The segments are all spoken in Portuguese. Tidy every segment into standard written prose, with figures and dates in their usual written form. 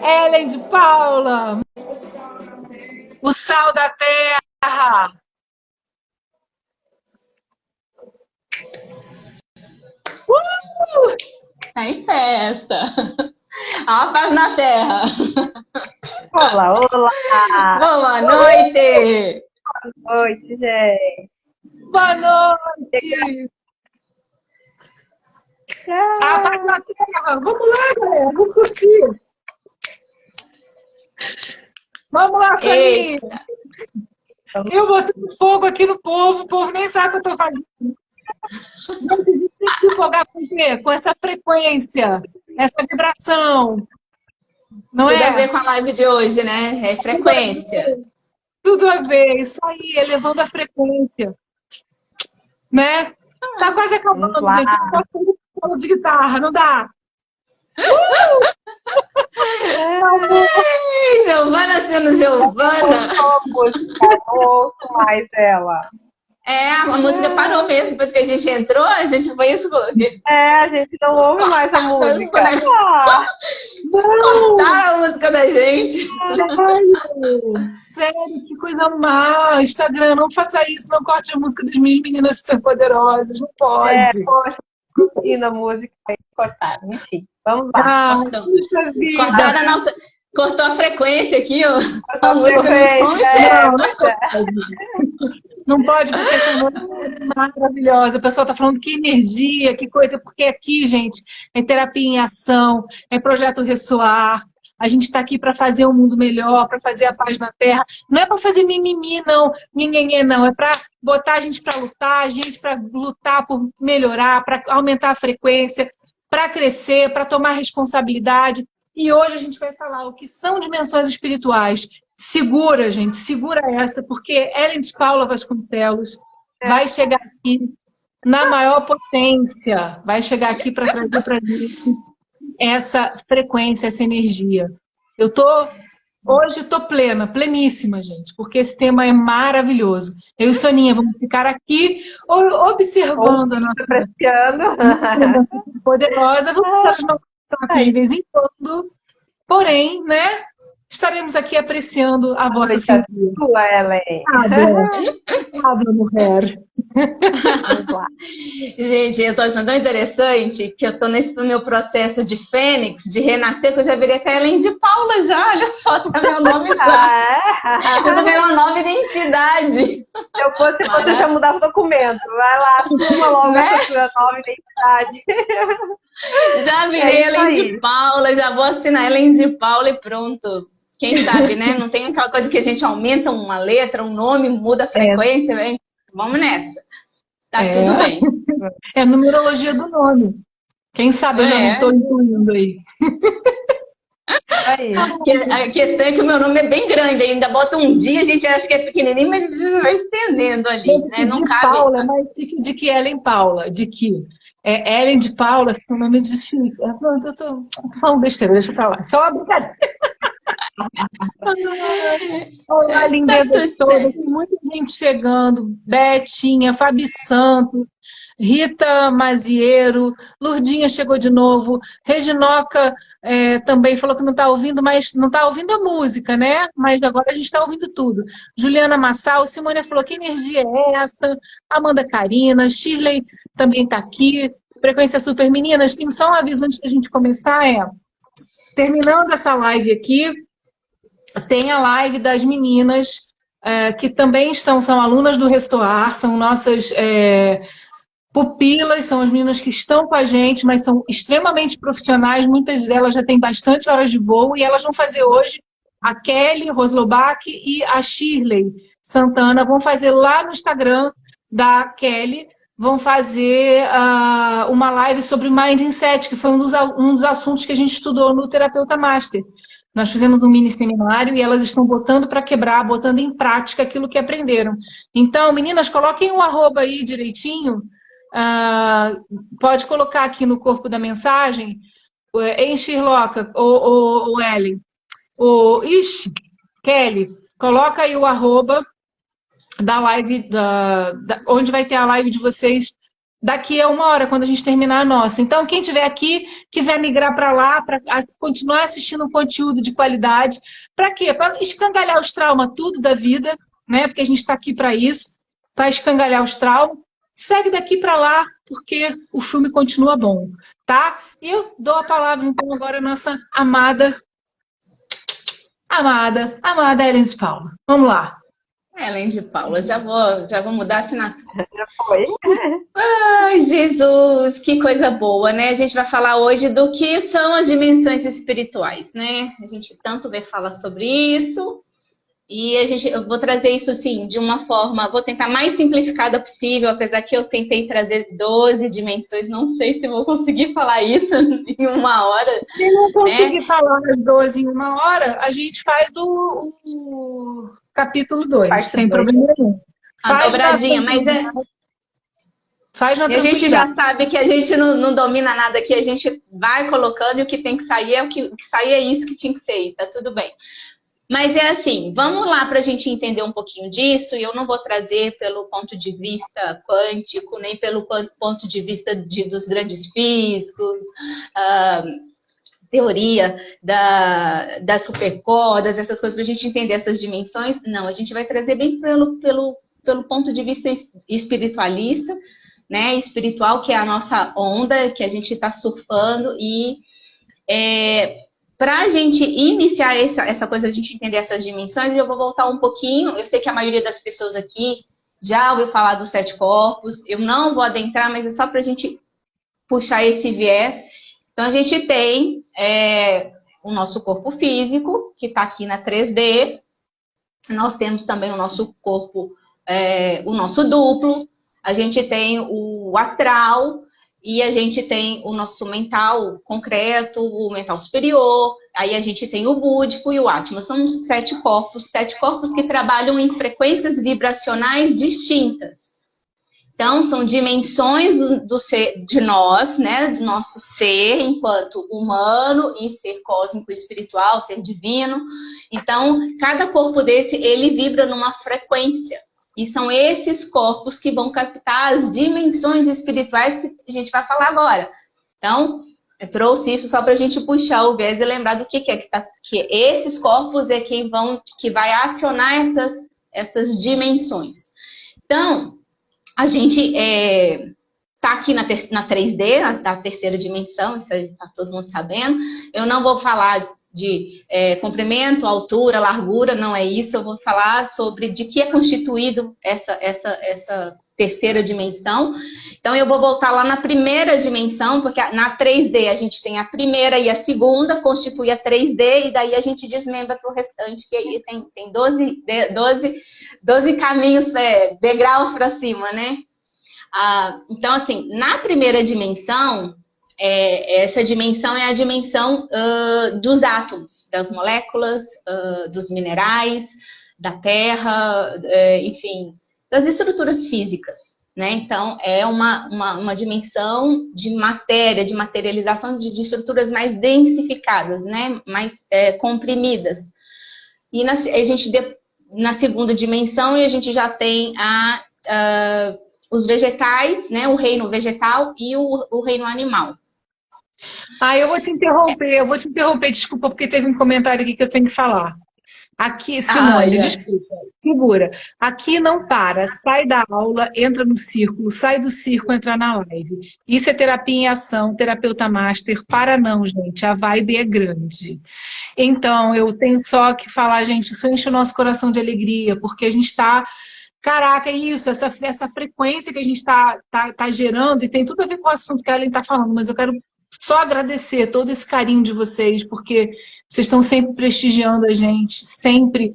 Ellen de Paula, o sal da terra. Tá em festa. A paz na terra. Olá, olá! Boa noite. Boa noite, gente. Boa noite. A paz na terra. Vamos lá, galera. Vamos curtir. Vamos lá, Soninha. Eu botando fogo aqui no povo. O povo nem sabe o que eu tô fazendo. Gente, a gente tem que se empolgar com o quê? Com essa frequência, essa vibração. Não Tudo a ver é? com a live de hoje, né? É frequência. Tudo a ver. Isso aí, elevando a frequência. Né? Tá quase acabando, Vamos lá. gente. Não tá sendo solo de guitarra, não dá. Ai, Giovana sendo Giovana. Não ouço mais ela. É, a música parou mesmo. Depois que a gente entrou, a gente foi isso. A gente não ouve mais a música. Cortaram a música da gente. Sério, que coisa má. Instagram, não faça isso, não corte a música das minhas meninas superpoderosas. Não pode. Poxa, curtindo a música aí, cortaram. Enfim, vamos lá. Puxa vida. Cortaram a nossa. Cortou a frequência aqui, ó. A Não pode, porque essa música é maravilhosa. O pessoal está falando que energia, que coisa, porque aqui, gente, é terapia em ação, é projeto Ressoar. A gente está aqui para fazer um mundo melhor, para fazer a paz na Terra. Não é para fazer mimimi, não, nhenhenhê, não. É para botar a gente para lutar, a gente para lutar por melhorar, para aumentar a frequência, para crescer, para tomar responsabilidade. E hoje a gente vai falar o que são dimensões espirituais. Segura, gente, segura essa, porque Ellen de Paula Vasconcelos vai chegar aqui na maior potência, vai chegar aqui para trazer para a gente essa frequência, essa energia. Hoje estou plena, pleníssima, gente, porque esse tema é maravilhoso. Eu e Soninha vamos ficar aqui observando a nossa poderosa, vamos dar os nossos toques de vez em quando, porém, né? Estaremos aqui apreciando a vossa sintonia. Ellen. Habla, mulher. Gente, eu tô achando tão interessante que eu tô nesse meu processo de fênix, de renascer, que eu já virei até Ellen de Paula já, olha só, tá meu nome já. Eu tô vendo uma nova identidade. Se eu fosse você, já mudava o documento. Vai lá, assuma logo essa sua nova identidade. Já virei Ellen de Paula, já vou assinar Ellen de Paula e pronto. Quem sabe, né? Não tem aquela coisa que a gente aumenta uma letra, um nome, muda a frequência, hein? Vamos nessa. Tá tudo bem. É a numerologia do nome. Quem sabe eu já não estou incluindo aí. A questão é que o meu nome é bem grande, ainda bota um dia, a gente acha que é pequenininho, mas a gente vai estendendo ali, gente, né? Não de cabe. Paula é mais chique de que Ellen Paula, de que Ellen de Paula é um nome de chique. Eu tô falando besteira, deixa eu falar. Só uma brincadeira. Olá, lindeza toda. Tem muita gente chegando. Betinha, Fabi Santos, Rita Maziero, Lurdinha chegou de novo. Reginoca também falou que não está ouvindo, mas não está ouvindo a música, né? Mas agora a gente está ouvindo tudo. Juliana Massal, Simone falou que energia é essa? Amanda Carina, Shirley também está aqui. Frequência Super. Meninas, tem só um aviso antes da gente começar, terminando essa live aqui, tem a live das meninas que também são alunas do Ressoar, são nossas pupilas, são as meninas que estão com a gente, mas são extremamente profissionais, muitas delas já têm bastante horas de voo, e elas vão fazer hoje, a Kelly Roslobach e a Shirley Santana vão fazer lá no Instagram da Kelly, vão fazer uma live sobre Mindset, que foi um dos assuntos que a gente estudou no Terapeuta Master. Nós fizemos um mini seminário e elas estão botando para quebrar, botando em prática aquilo que aprenderam. Então, meninas, coloquem o arroba aí direitinho. Pode colocar aqui no corpo da mensagem, em Shirloca, ou Ellen, Kelly, coloca aí o arroba da live, onde vai ter a live de vocês daqui a 1 hora, quando a gente terminar a nossa. Então, quem estiver aqui, quiser migrar para lá, para continuar assistindo um conteúdo de qualidade, para quê? Para escangalhar os traumas tudo da vida, né? Porque a gente está aqui para isso, para escangalhar os traumas. Segue daqui para lá, porque o filme continua bom, tá? E eu dou a palavra, então, agora à nossa amada Ellen de Paula. Vamos lá. Ellen de Paula, já vou mudar a assinatura. Já foi? Ai, Jesus, que coisa boa, né? A gente vai falar hoje do que são as dimensões espirituais, né? A gente tanto vê falar sobre isso. E eu vou trazer isso, sim, de uma forma, vou tentar mais simplificada possível, apesar que eu tentei trazer 12 dimensões, não sei se vou conseguir falar isso em 1 hora. Se não conseguir falar as 12 em 1 hora, a gente faz o capítulo 2, sem problema nenhum. A dobradinha, mas é... Faz na e a gente já sabe que a gente não domina nada aqui, a gente vai colocando e o que tem que sair é o que sair é isso que tinha que ser, tá tudo bem. Mas é assim, vamos lá para a gente entender um pouquinho disso, e eu não vou trazer pelo ponto de vista quântico, nem pelo ponto de vista dos grandes físicos, teoria das supercordas, essas coisas, para a gente entender essas dimensões. Não, a gente vai trazer bem pelo ponto de vista espiritualista, né, espiritual, que é a nossa onda, que a gente está surfando, e... para a gente iniciar essa coisa, a gente entender essas dimensões, eu vou voltar um pouquinho. Eu sei que a maioria das pessoas aqui já ouviu falar dos 7 corpos. Eu não vou adentrar, mas é só para a gente puxar esse viés. Então, a gente tem o nosso corpo físico, que está aqui na 3D. Nós temos também o nosso corpo, o nosso duplo. A gente tem o astral. E a gente tem o nosso mental concreto, o mental superior, aí a gente tem o búdico e o átma. São 7 corpos que trabalham em frequências vibracionais distintas. Então, são dimensões de nós, né, do nosso ser, enquanto humano e ser cósmico espiritual, ser divino. Então, cada corpo desse, ele vibra numa frequência. E são esses corpos que vão captar as dimensões espirituais que a gente vai falar agora. Então, eu trouxe isso só para a gente puxar o viés e lembrar do que é que esses corpos é que vai acionar essas dimensões. Então, a gente está aqui na 3D, na terceira dimensão, isso aí está todo mundo sabendo. Eu não vou falar de comprimento, altura, largura, não é isso. Eu vou falar sobre de que é constituído essa terceira dimensão. Então, eu vou voltar lá na primeira dimensão, porque na 3D a gente tem a primeira e a segunda, constitui a 3D, e daí a gente desmembra para o restante, que aí tem 12 caminhos, degraus para cima, né? Então, assim, na primeira dimensão... essa dimensão é a dimensão dos átomos, das moléculas, dos minerais, da terra, enfim, das estruturas físicas, né? Então, é uma dimensão de matéria, de materialização de estruturas mais densificadas, né? Mais comprimidas. E na segunda dimensão, a gente já tem os vegetais, né? O reino vegetal e o reino animal. Eu vou te interromper, desculpa, porque teve um comentário aqui que eu tenho que falar. Aqui, Simone, desculpa, segura. Aqui não para, sai da aula, entra no círculo, sai do círculo, entra na live. Isso é terapia em ação, terapeuta master, para não, gente, a vibe é grande. Então, eu tenho só que falar, gente, isso enche o nosso coração de alegria, porque a gente está... Caraca, isso, essa frequência que a gente está gerando, e tem tudo a ver com o assunto que a Ellen está falando, mas eu quero só agradecer todo esse carinho de vocês, porque vocês estão sempre prestigiando a gente, sempre,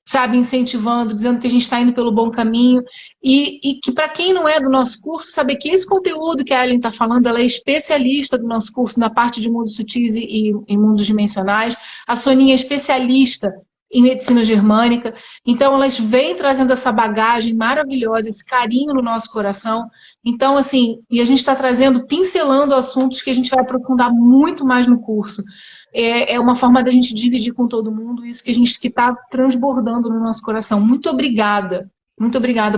sabe, incentivando, dizendo que a gente está indo pelo bom caminho, e que para quem não é do nosso curso, saber que esse conteúdo que a Ellen está falando, ela é especialista do nosso curso na parte de mundos sutis e mundos dimensionais, a Soninha é especialista em medicina germânica, então elas vêm trazendo essa bagagem maravilhosa, esse carinho no nosso coração. Então, assim, e a gente está trazendo, pincelando assuntos que a gente vai aprofundar muito mais no curso. É uma forma da gente dividir com todo mundo isso que está transbordando no nosso coração. Muito obrigada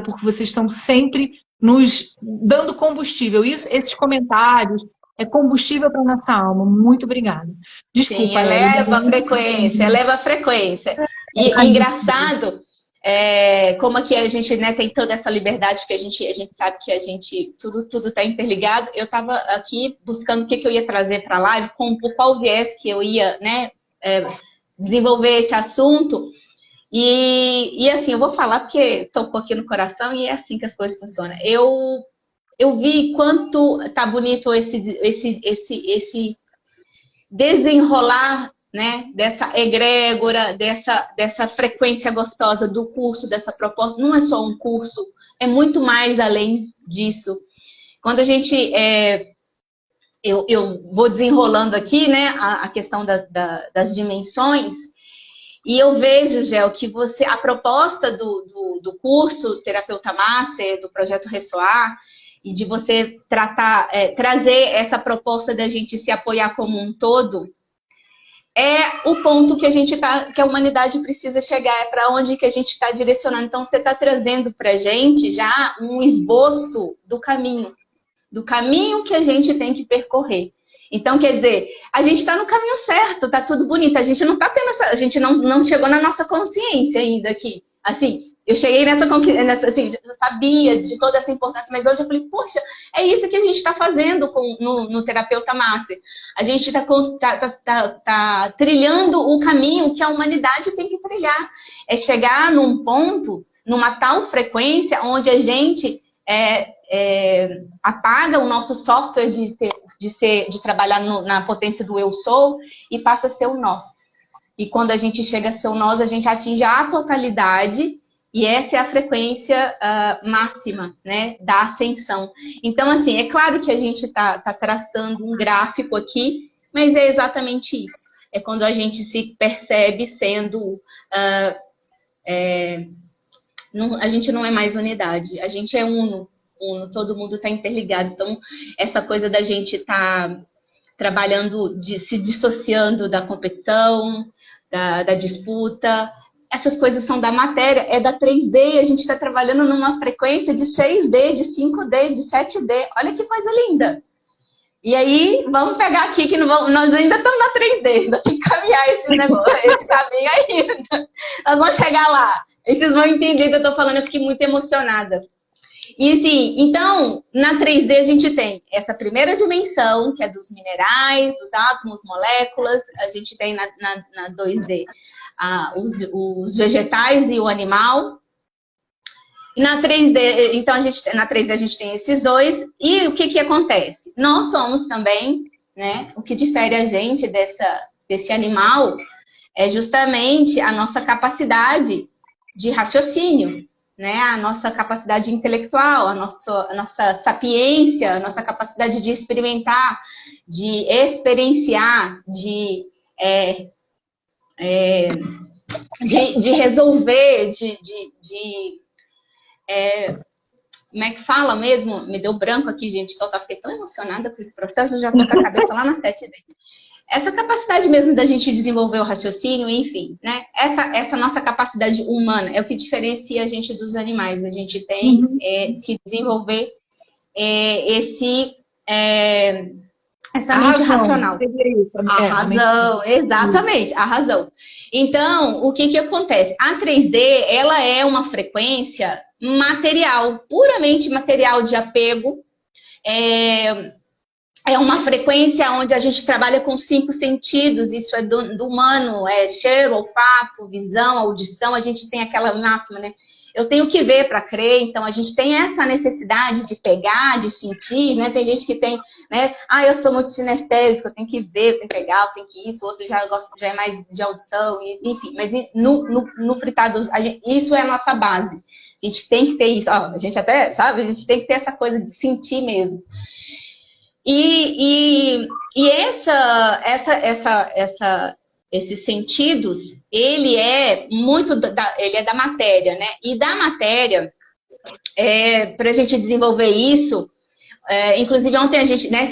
porque vocês estão sempre nos dando combustível. Esses comentários é combustível para nossa alma. Muito obrigada. Desculpa. Sim, eleva a frequência, eleva a frequência. E engraçado, como aqui a gente, né, tem toda essa liberdade, porque a gente sabe que tudo está interligado. Eu estava aqui buscando o que eu ia trazer para a live, por qual viés que eu ia, né, desenvolver esse assunto. E assim, eu vou falar porque tocou aqui no coração e é assim que as coisas funcionam. Eu vi quanto tá bonito esse desenrolar, né, dessa egrégora, dessa frequência gostosa do curso, dessa proposta. Não é só um curso, é muito mais além disso. Quando a gente... eu vou desenrolando aqui, né, a questão das dimensões, e eu vejo, Gel, que a proposta do curso Terapeuta Master, do Projeto Ressoar, e de você trazer essa proposta da gente se apoiar como um todo, é o ponto que que a humanidade precisa chegar, é para onde que a gente está direcionando. Então, você está trazendo para a gente já um esboço do caminho que a gente tem que percorrer. Então, quer dizer, a gente está no caminho certo, está tudo bonito. A gente não está tendo a gente não chegou na nossa consciência ainda aqui. Assim, eu cheguei assim, eu sabia de toda essa importância, mas hoje eu falei, poxa, é isso que a gente está fazendo no Terapeuta Master. A gente tá trilhando o caminho que a humanidade tem que trilhar. É chegar num ponto, numa tal frequência, onde a gente apaga o nosso software de trabalhar na potência do eu sou e passa a ser o nós. E quando a gente chega a ser o nós, a gente atinge a totalidade e essa é a frequência máxima, né, da ascensão. Então, assim, é claro que a gente tá traçando um gráfico aqui, mas é exatamente isso. É quando a gente se percebe sendo... a gente não é mais unidade, a gente é uno, todo mundo está interligado. Então, essa coisa da gente estar trabalhando, se dissociando da competição, da disputa, essas coisas são da matéria, é da 3D, a gente está trabalhando numa frequência de 6D, de 5D, de 7D, olha que coisa linda. E aí, vamos pegar aqui, que nós ainda estamos na 3D, ainda tem que caminhar esse caminho ainda. Nós vamos chegar lá. E vocês vão entender que eu estou falando, eu fiquei muito emocionada. E assim, então, na 3D a gente tem essa primeira dimensão, que é dos minerais, dos átomos, moléculas. A gente tem na 2D os vegetais e o animal. E na 3D, então na 3D a gente tem esses dois. E o que acontece? Nós somos também, né? O que difere a gente desse animal é justamente a nossa capacidade de raciocínio, né? A nossa capacidade intelectual, a nossa sapiência, a nossa capacidade de experimentar, de experienciar, de resolver, como é que fala mesmo? Me deu branco aqui, gente. Fiquei tão emocionada com esse processo, eu já tô com a cabeça lá na 7D. Essa capacidade mesmo da gente desenvolver o raciocínio, enfim, né? Essa nossa capacidade humana é o que diferencia a gente dos animais. A gente tem que desenvolver essa mente racional. A razão, exatamente, a razão. Então, o que acontece? A 3D, ela é uma frequência material, puramente material de apego. É uma frequência onde a gente trabalha com 5 sentidos, isso é do humano, é cheiro, olfato, visão, audição, a gente tem aquela máxima, né? Eu tenho que ver para crer, então a gente tem essa necessidade de pegar, de sentir, né? Tem gente que tem, né? Eu sou muito sinestésico, eu tenho que ver, eu tenho que pegar, eu tenho que isso, outro já é mais de audição, enfim. Mas no fritado, isso é a nossa base. A gente tem que ter isso, a gente até, sabe? A gente tem que ter essa coisa de sentir mesmo. E esses sentidos, ele é da matéria, né? E da matéria, para a gente desenvolver isso, inclusive ontem a gente, né,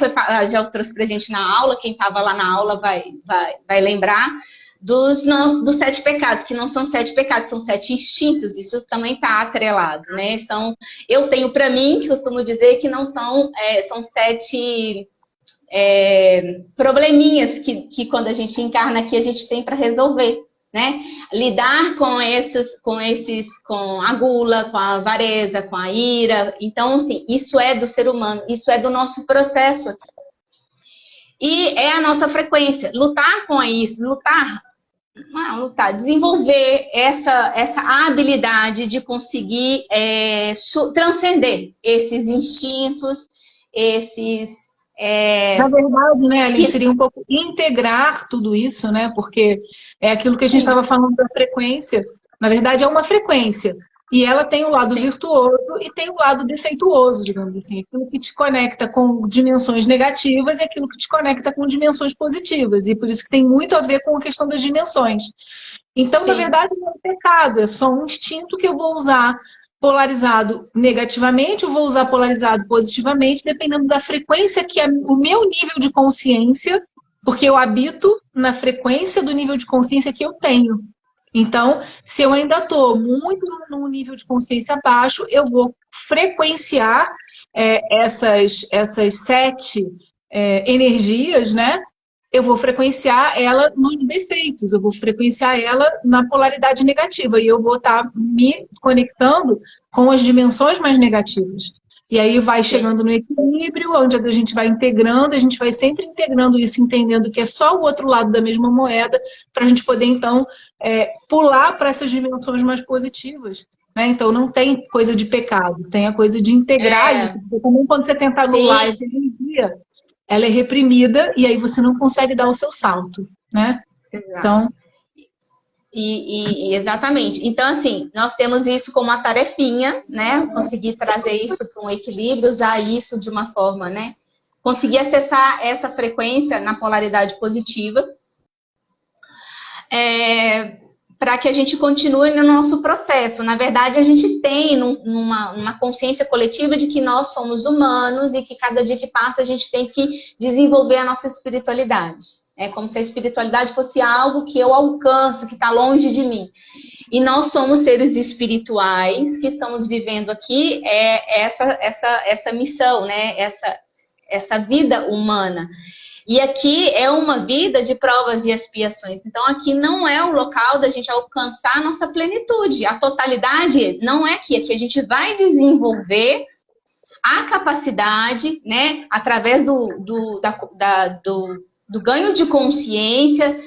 já trouxe para a gente na aula, quem estava lá na aula vai lembrar, dos 7 pecados, que não são 7 pecados, são 7 instintos, isso também está atrelado, né? Eu tenho para mim, que eu costumo dizer que não são, são 7 probleminhas que quando a gente encarna aqui, a gente tem para resolver, né? Lidar com a gula, com a avareza, com a ira. Então, assim, isso é do ser humano, isso é do nosso processo aqui. E é a nossa frequência. Lutar com isso, desenvolver essa habilidade de conseguir transcender esses instintos, Na verdade, né, Aline, seria um pouco integrar tudo isso, né? Porque é aquilo que a gente estava falando da frequência. Na verdade, é uma frequência. E ela tem o lado virtuoso e tem o lado defeituoso, digamos assim. Aquilo que te conecta com dimensões negativas e aquilo que te conecta com dimensões positivas. E por isso que tem muito a ver com a questão das dimensões. Então, na verdade, não é um pecado, é só um instinto que eu vou usar polarizado negativamente, eu vou usar polarizado positivamente, dependendo da frequência que é o meu nível de consciência, porque eu habito na frequência do nível de consciência que eu tenho. Então, se eu ainda estou muito num nível de consciência baixo, eu vou frequenciar essas 7 energias, né? Eu vou frequenciar ela nos defeitos, eu vou frequenciar ela na polaridade negativa, e eu vou estar me conectando com as dimensões mais negativas. E aí vai chegando no equilíbrio, onde a gente vai integrando, a gente vai sempre integrando isso, entendendo que é só o outro lado da mesma moeda, para a gente poder, então, pular para essas dimensões mais positivas. Né? Então, não tem coisa de pecado, tem a coisa de integrar isso. Porque também quando você tenta anular essa energia, ela é reprimida e aí você não consegue dar o seu salto. Né? Exato. Então... Exatamente. Então, assim, nós temos isso como uma tarefinha, né? Conseguir trazer isso para um equilíbrio, usar isso de uma forma, né? Conseguir acessar essa frequência na polaridade positiva, para que a gente continue no nosso processo. Na verdade, a gente tem uma consciência coletiva de que nós somos humanos e que cada dia que passa a gente tem que desenvolver a nossa espiritualidade. É como se a espiritualidade fosse algo que eu alcanço, que está longe de mim. E nós somos seres espirituais que estamos vivendo aqui essa missão, né? Essa vida humana. E aqui é uma vida de provas e expiações. Então, aqui não é o local da gente alcançar a nossa plenitude. A totalidade não é aqui. Aqui a gente vai desenvolver a capacidade, né? Através do ganho de consciência,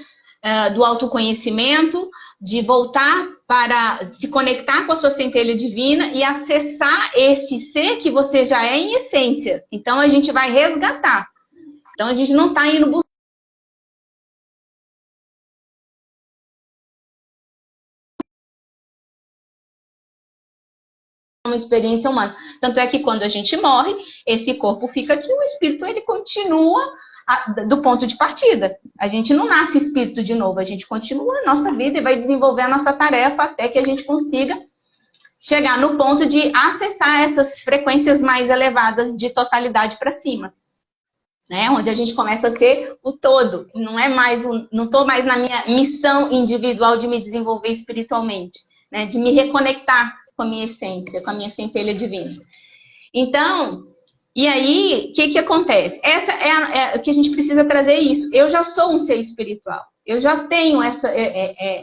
do autoconhecimento, de voltar para se conectar com a sua centelha divina e acessar esse ser que você já é em essência. Então, a gente vai resgatar. Então, a gente não está indo buscar uma experiência humana. Tanto é que quando a gente morre, esse corpo fica aqui, o espírito ele continua do ponto de partida. A gente não nasce espírito de novo, a gente continua a nossa vida e vai desenvolver a nossa tarefa até que a gente consiga chegar no ponto de acessar essas frequências mais elevadas de totalidade para cima. Né? Onde a gente começa a ser o todo. Não estou mais na minha missão individual de me desenvolver espiritualmente, né? De me reconectar com a minha essência, com a minha centelha divina. Então, e aí, o que acontece? Essa é o que a gente precisa trazer isso. Eu já sou um ser espiritual. Eu já tenho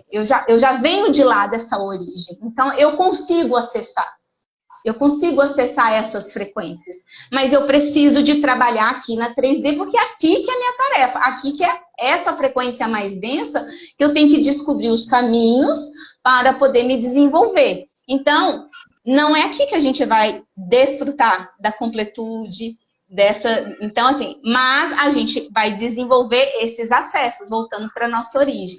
eu já venho de lá dessa origem. Então, eu consigo acessar. Eu consigo acessar essas frequências. Mas eu preciso de trabalhar aqui na 3D, porque aqui que é a minha tarefa. Aqui que é essa frequência mais densa, que eu tenho que descobrir os caminhos para poder me desenvolver. Então, não é aqui que a gente vai desfrutar da completude dessa... Então, assim, mas a gente vai desenvolver esses acessos, voltando para a nossa origem.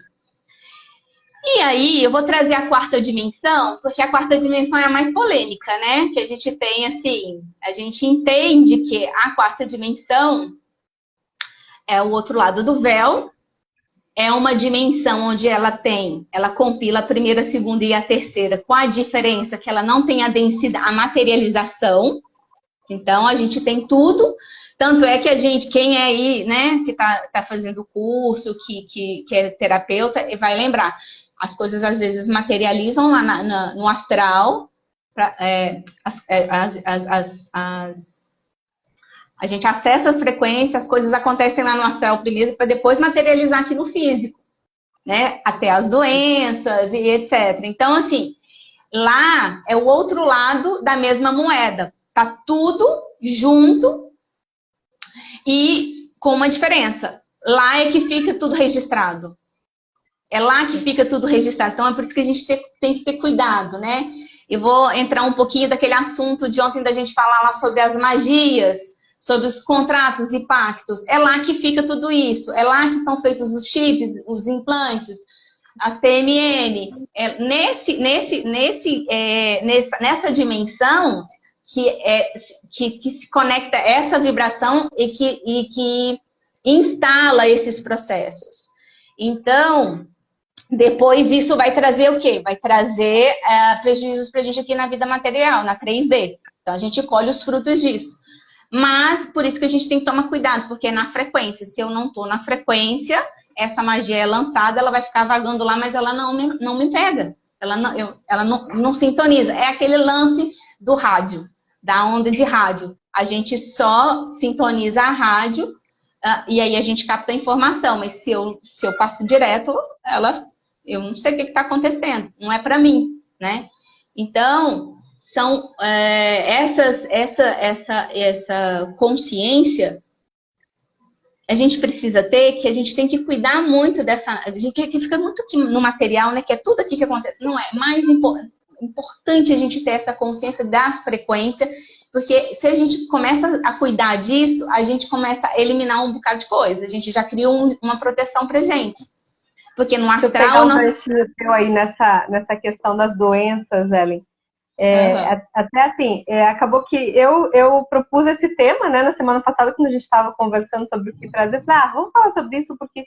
E aí, eu vou trazer a 4ª dimensão, porque a 4ª dimensão é a mais polêmica, né? Que a gente tem, assim, a gente entende que a 4ª dimensão é o outro lado do véu, é uma dimensão onde ela compila a 1ª, a 2ª e a 3ª, com a diferença que ela não tem a densidade, a materialização. Então, a gente tem tudo, Tanto é que a gente, quem é aí, né, que tá fazendo o curso, que é terapeuta, vai lembrar. As coisas às vezes materializam lá no astral, a gente acessa as frequências, as coisas acontecem lá no astral primeiro, para depois materializar aqui no físico, né? Até as doenças e etc. Então, assim, lá é o outro lado da mesma moeda. Tá tudo junto e com uma diferença. Lá é que fica tudo registrado. É lá que fica tudo registrado. Então, é por isso que a gente tem que ter cuidado, né? Eu vou entrar um pouquinho daquele assunto de ontem da gente falar lá sobre as magias, sobre os contratos e pactos. É lá que fica tudo isso. É lá que são feitos os chips, os implantes, as TMN. Nessa dimensão que se conecta essa vibração e que instala esses processos. Então, depois isso vai trazer o quê? Vai trazer prejuízos para a gente aqui na vida material, na 3D. Então, a gente colhe os frutos disso. Mas, por isso que a gente tem que tomar cuidado, porque é na frequência. Se eu não estou na frequência, essa magia é lançada, ela vai ficar vagando lá, mas ela não me pega. Ela não sintoniza. É aquele lance do rádio, da onda de rádio. A gente só sintoniza a rádio e aí a gente capta a informação. Mas se eu passo direto, eu não sei o que está acontecendo. Não é para mim, né? Então, são essa consciência a gente precisa ter, que a gente tem que cuidar muito dessa... que fica muito aqui no material, né? Que é tudo aqui que acontece. Não é mais importante a gente ter essa consciência da frequência, porque se a gente começa a cuidar disso, a gente começa a eliminar um bocado de coisa. A gente já cria uma proteção pra gente. Porque no astral... Deixa eu pegar aí nessa questão das doenças, Ellen. Até assim, acabou que eu propus esse tema, né, na semana passada, quando a gente estava conversando sobre o que trazer. Falei, vamos falar sobre isso, porque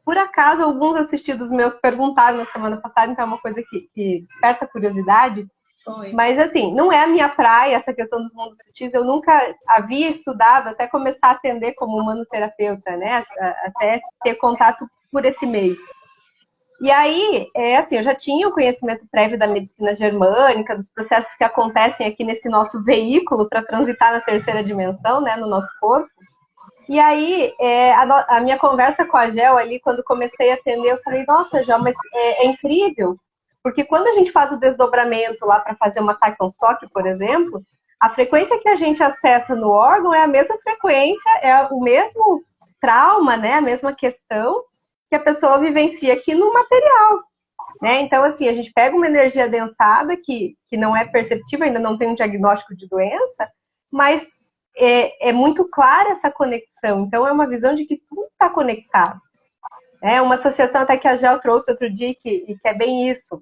por acaso alguns assistidos meus perguntaram na semana passada, então é uma coisa que desperta curiosidade. Foi. Mas assim, não é a minha praia essa questão dos mundos sutis, eu nunca havia estudado até começar a atender como humanoterapeuta, né, até ter contato por esse meio. E aí, assim, eu já tinha o conhecimento prévio da medicina germânica, dos processos que acontecem aqui nesse nosso veículo para transitar na terceira dimensão, né, no nosso corpo. E aí, a minha conversa com a Gel ali, quando comecei a atender, eu falei, nossa, Gel, mas é incrível, porque quando a gente faz o desdobramento lá para fazer uma Tachyons-Toque, por exemplo, a frequência que a gente acessa no órgão é a mesma frequência, é o mesmo trauma, né, a mesma questão que a pessoa vivencia aqui no material, né? Então, assim, a gente pega uma energia adensada que não é perceptível, ainda não tem um diagnóstico de doença, mas é muito clara essa conexão. Então, é uma visão de que tudo está conectado. Uma associação até que a Gel trouxe outro dia, que é bem isso.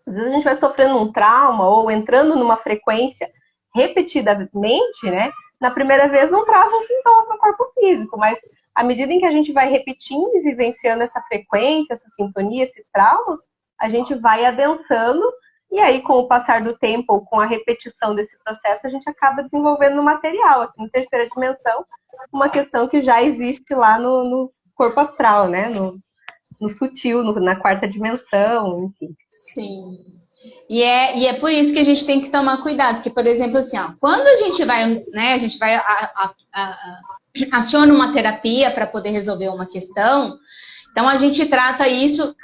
Às vezes a gente vai sofrendo um trauma ou entrando numa frequência repetidamente, né? Na primeira vez não traz um sintoma para o corpo físico, mas à medida em que a gente vai repetindo e vivenciando essa frequência, essa sintonia, esse trauma, a gente vai adensando e aí com o passar do tempo ou com a repetição desse processo, a gente acaba desenvolvendo no material, aqui na terceira dimensão, uma questão que já existe lá no corpo astral, né? No sutil, na quarta dimensão, enfim. Sim. E é por isso que a gente tem que tomar cuidado, que, por exemplo, assim, quando a gente vai, né, aciona uma terapia para poder resolver uma questão, então a gente trata isso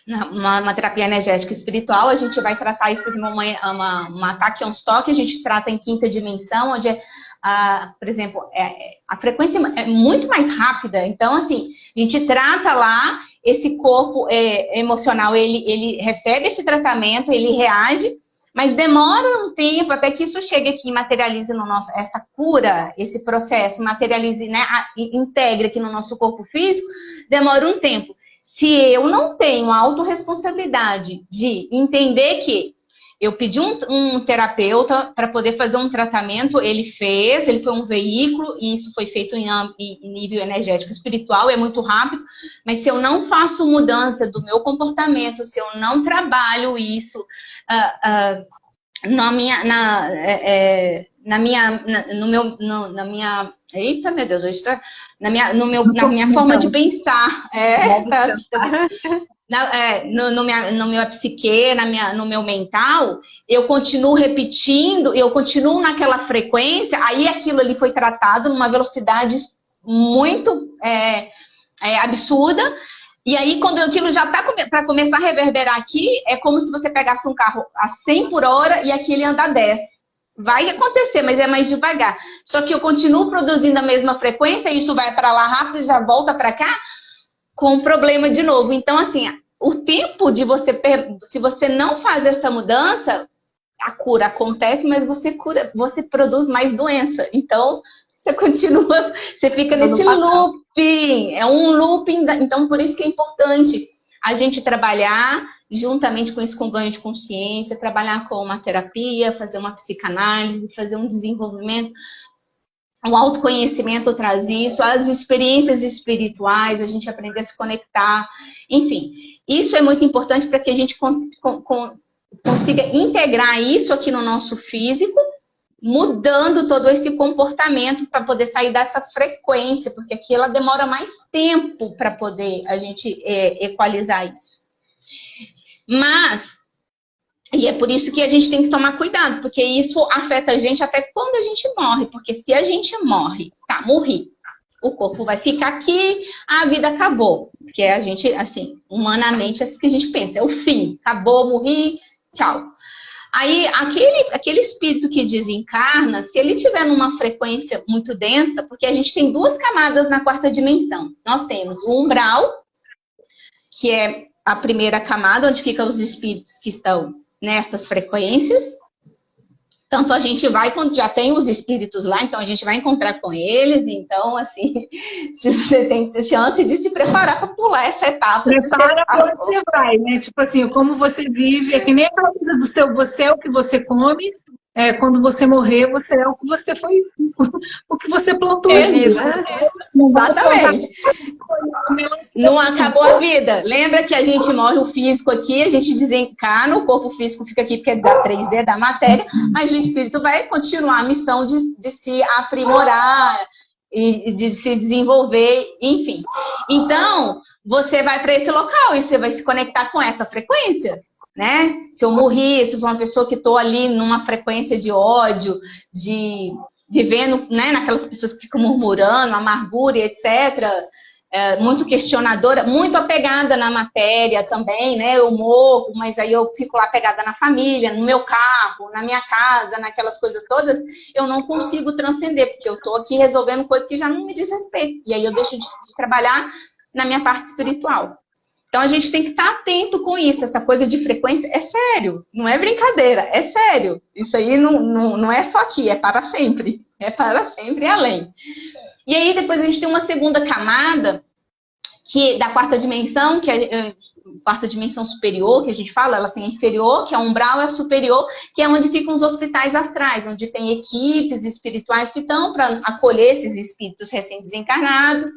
numa terapia energética espiritual, a gente vai tratar isso, por exemplo, uma Tachyons-Toque, a gente trata em quinta dimensão, onde, por exemplo, a frequência é muito mais rápida, então, assim, a gente trata lá, esse corpo emocional, ele recebe esse tratamento, ele reage, mas demora um tempo até que isso chegue aqui e materialize no nosso, essa cura, esse processo, materialize, né, integre aqui no nosso corpo físico, demora um tempo. Se eu não tenho a autorresponsabilidade de entender que eu pedi um terapeuta para poder fazer um tratamento, ele foi um veículo, e isso foi feito em nível energético espiritual, é muito rápido, mas se eu não faço mudança do meu comportamento, se eu não na minha, eita, meu Deus, hoje tá, na minha forma de pensar, no meu psique, no meu mental, eu continuo repetindo, eu continuo naquela frequência, aí aquilo ali foi tratado numa velocidade muito absurda, e aí quando aquilo já está para começar a reverberar aqui, é como se você pegasse um carro a 100 por hora e aqui ele anda a 10. Vai acontecer, mas é mais devagar. Só que eu continuo produzindo a mesma frequência, isso vai para lá rápido e já volta para cá, com problema de novo. Então, assim, o tempo de você... Se você não faz essa mudança, a cura acontece, mas você produz mais doença. Então, você continua... Você fica nesse looping. É um looping. Então, por isso que é importante a gente trabalhar juntamente com isso, com ganho de consciência, trabalhar com uma terapia, fazer uma psicanálise, fazer um desenvolvimento. O autoconhecimento traz isso, as experiências espirituais, a gente aprender a se conectar, enfim. Isso é muito importante para que a gente consiga integrar isso aqui no nosso físico, mudando todo esse comportamento para poder sair dessa frequência, porque aqui ela demora mais tempo para poder a gente equalizar isso. Mas... E é por isso que a gente tem que tomar cuidado, porque isso afeta a gente até quando a gente morre. Porque se a gente morre, morri, o corpo vai ficar aqui, a vida acabou. Porque a gente, assim, humanamente, é isso que a gente pensa, é o fim. Acabou, morri, tchau. Aí, aquele espírito que desencarna, se ele estiver numa frequência muito densa, porque a gente tem duas camadas na quarta dimensão. Nós temos o umbral, que é a primeira camada, onde ficam os espíritos que estão nessas frequências. Tanto a gente vai, quando já tem os espíritos lá, então a gente vai encontrar com eles. Então, assim, se você tem chance de se preparar para pular essa etapa. Prepara para onde você vai, né? Tipo assim, como você vive, é que nem aquela coisa do seu, você é o que você come, quando você morrer, você é o que você foi, o que você plantou ali, né? Exatamente. Não acabou a vida. Lembra que a gente morre o físico aqui, a gente desencarna, o corpo físico fica aqui porque é da 3D, da matéria, mas o espírito vai continuar a missão de se aprimorar e de se desenvolver, enfim. Então, você vai para esse local e você vai se conectar com essa frequência. Né? Se eu morri, se eu sou uma pessoa que estou ali numa frequência de ódio, de vivendo, né, naquelas pessoas que ficam murmurando, amargura, etc., muito questionadora, muito apegada na matéria também, né? Eu morro, mas aí eu fico lá apegada na família, no meu carro, na minha casa, naquelas coisas todas, eu não consigo transcender, porque eu estou aqui resolvendo coisas que já não me diz respeito. E aí eu deixo de trabalhar na minha parte espiritual. Então, a gente tem que estar atento com isso. Essa coisa de frequência é sério. Não é brincadeira, é sério. Isso aí não é só aqui, é para sempre. É para sempre e além. E aí, depois a gente tem uma segunda camada da quarta dimensão, que é a quarta dimensão superior, que a gente fala. Ela tem a inferior, que é a umbral, é a superior, que é onde ficam os hospitais astrais, onde tem equipes espirituais que estão para acolher esses espíritos recém-desencarnados,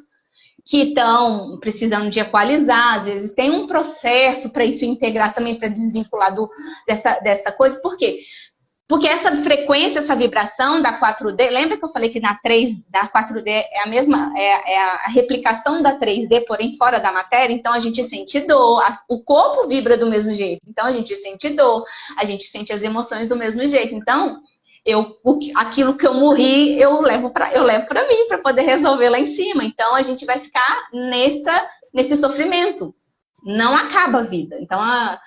que estão precisando de equalizar, às vezes tem um processo para isso integrar também, para desvincular dessa coisa. Por quê? Porque essa frequência, essa vibração da 4D, lembra que eu falei que da 4D é a mesma, é a replicação da 3D, porém fora da matéria? Então a gente sente dor, o corpo vibra do mesmo jeito, então a gente sente dor, a gente sente as emoções do mesmo jeito. Então, aquilo que eu morri, eu levo para mim, para poder resolver lá em cima. Então, a gente vai ficar nesse sofrimento. Não acaba a vida. Então, a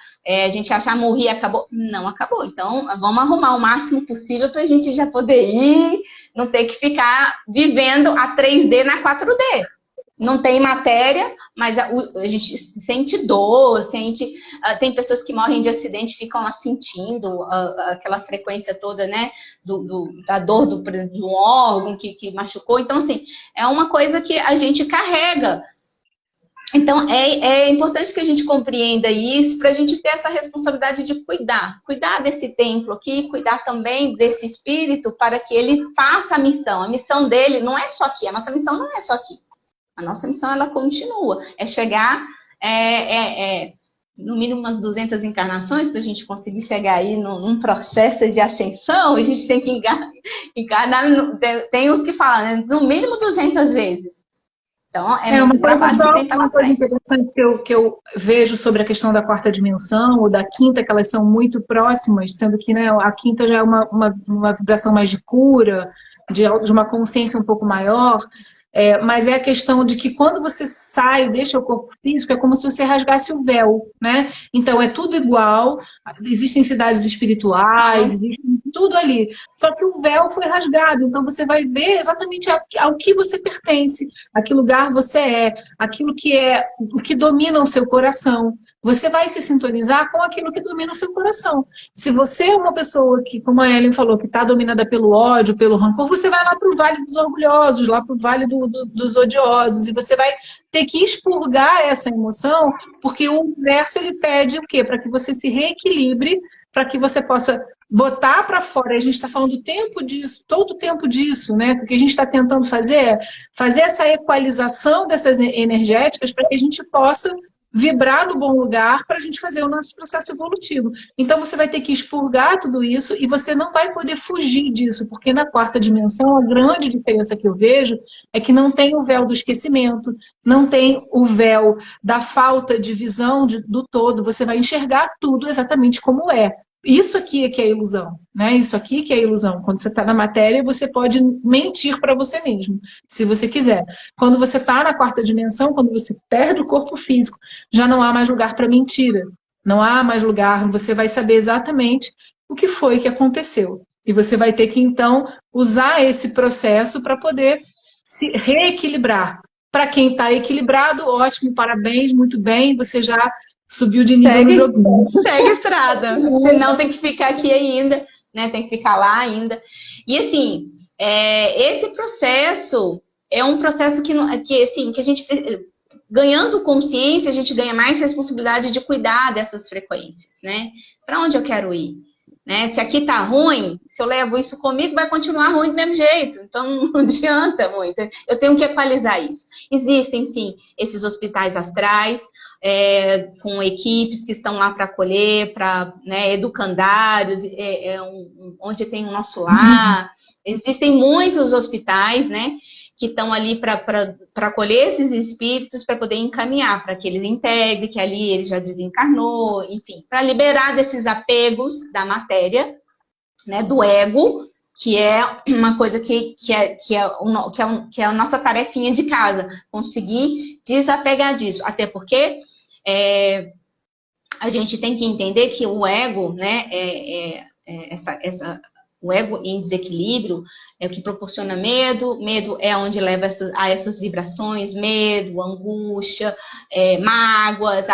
gente acha, morri, acabou. Não acabou. Então, vamos arrumar o máximo possível para a gente já poder ir, não ter que ficar vivendo a 3D na 4D. Não tem matéria, mas a gente sente dor, tem pessoas que morrem de acidente, ficam lá sentindo aquela frequência toda, né, da dor de um órgão que machucou. Então, assim, é uma coisa que a gente carrega. Então, é importante que a gente compreenda isso para a gente ter essa responsabilidade de cuidar desse templo aqui, cuidar também desse espírito para que ele faça a missão. A missão dele não é só aqui, a nossa missão não é só aqui. A nossa missão, ela continua. É chegar, no mínimo umas 200 encarnações para a gente conseguir chegar aí num processo de ascensão. A gente tem que encarnar, tem uns que falam, né, no mínimo 200 vezes. Então, muito trabalho que tem pela frente. Uma coisa interessante que eu vejo sobre a questão da quarta dimensão ou da quinta, que elas são muito próximas, sendo que, né, a quinta já é uma vibração mais de cura, de uma consciência um pouco maior, mas é a questão de que quando você sai, deixa o corpo físico, é como se você rasgasse o véu, né? Então é tudo igual, existem cidades espirituais, existe tudo ali. Só que o véu foi rasgado, então você vai ver exatamente ao que você pertence, a que lugar você aquilo que é o que domina o seu coração. Você vai se sintonizar com aquilo que domina o seu coração. Se você é uma pessoa que, como a Ellen falou, que está dominada pelo ódio, pelo rancor, você vai lá para o Vale dos Orgulhosos, lá para o Vale dos Odiosos, e você vai ter que expurgar essa emoção, porque o universo ele pede o quê? Para que você se reequilibre, para que você possa botar para fora. A gente está falando o tempo disso, todo o tempo disso, né? O que a gente está tentando fazer é fazer essa equalização dessas energéticas para que a gente possa vibrar no bom lugar para a gente fazer o nosso processo evolutivo. Então você vai ter que expurgar tudo isso e você não vai poder fugir disso, porque na quarta dimensão a grande diferença que eu vejo é que não tem o véu do esquecimento, não tem o véu da falta de visão do todo, você vai enxergar tudo exatamente como é. Isso aqui é que é ilusão, né? Isso aqui que é ilusão. Quando você está na matéria, você pode mentir para você mesmo, se você quiser. Quando você está na quarta dimensão, quando você perde o corpo físico, já não há mais lugar para mentira. Não há mais lugar, você vai saber exatamente o que foi que aconteceu. E você vai ter que, então, usar esse processo para poder se reequilibrar. Para quem está equilibrado, ótimo, parabéns, muito bem, você já subiu de nível no joguinho. Segue a estrada. Senão tem que ficar aqui ainda, né? Tem que ficar lá ainda. E assim, esse processo é um processo que a gente, ganhando consciência, a gente ganha mais responsabilidade de cuidar dessas frequências, né? Para onde eu quero ir? Né? Se aqui tá ruim, se eu levo isso comigo, vai continuar ruim do mesmo jeito. Então não adianta muito. Eu tenho que equalizar isso. Existem, sim, esses hospitais astrais, com equipes que estão lá para acolher, para, né, educandários, onde tem o nosso lar. Existem muitos hospitais, né, que estão ali para acolher esses espíritos, para poder encaminhar, para que eles integrem, que ali ele já desencarnou, enfim, para liberar desses apegos da matéria, né, do ego, que é uma coisa que é a nossa tarefinha de casa, conseguir desapegar disso. Até porque a gente tem que entender que o ego, né, o ego em desequilíbrio é o que proporciona medo. Medo é onde leva a essas vibrações, medo, angústia, mágoas,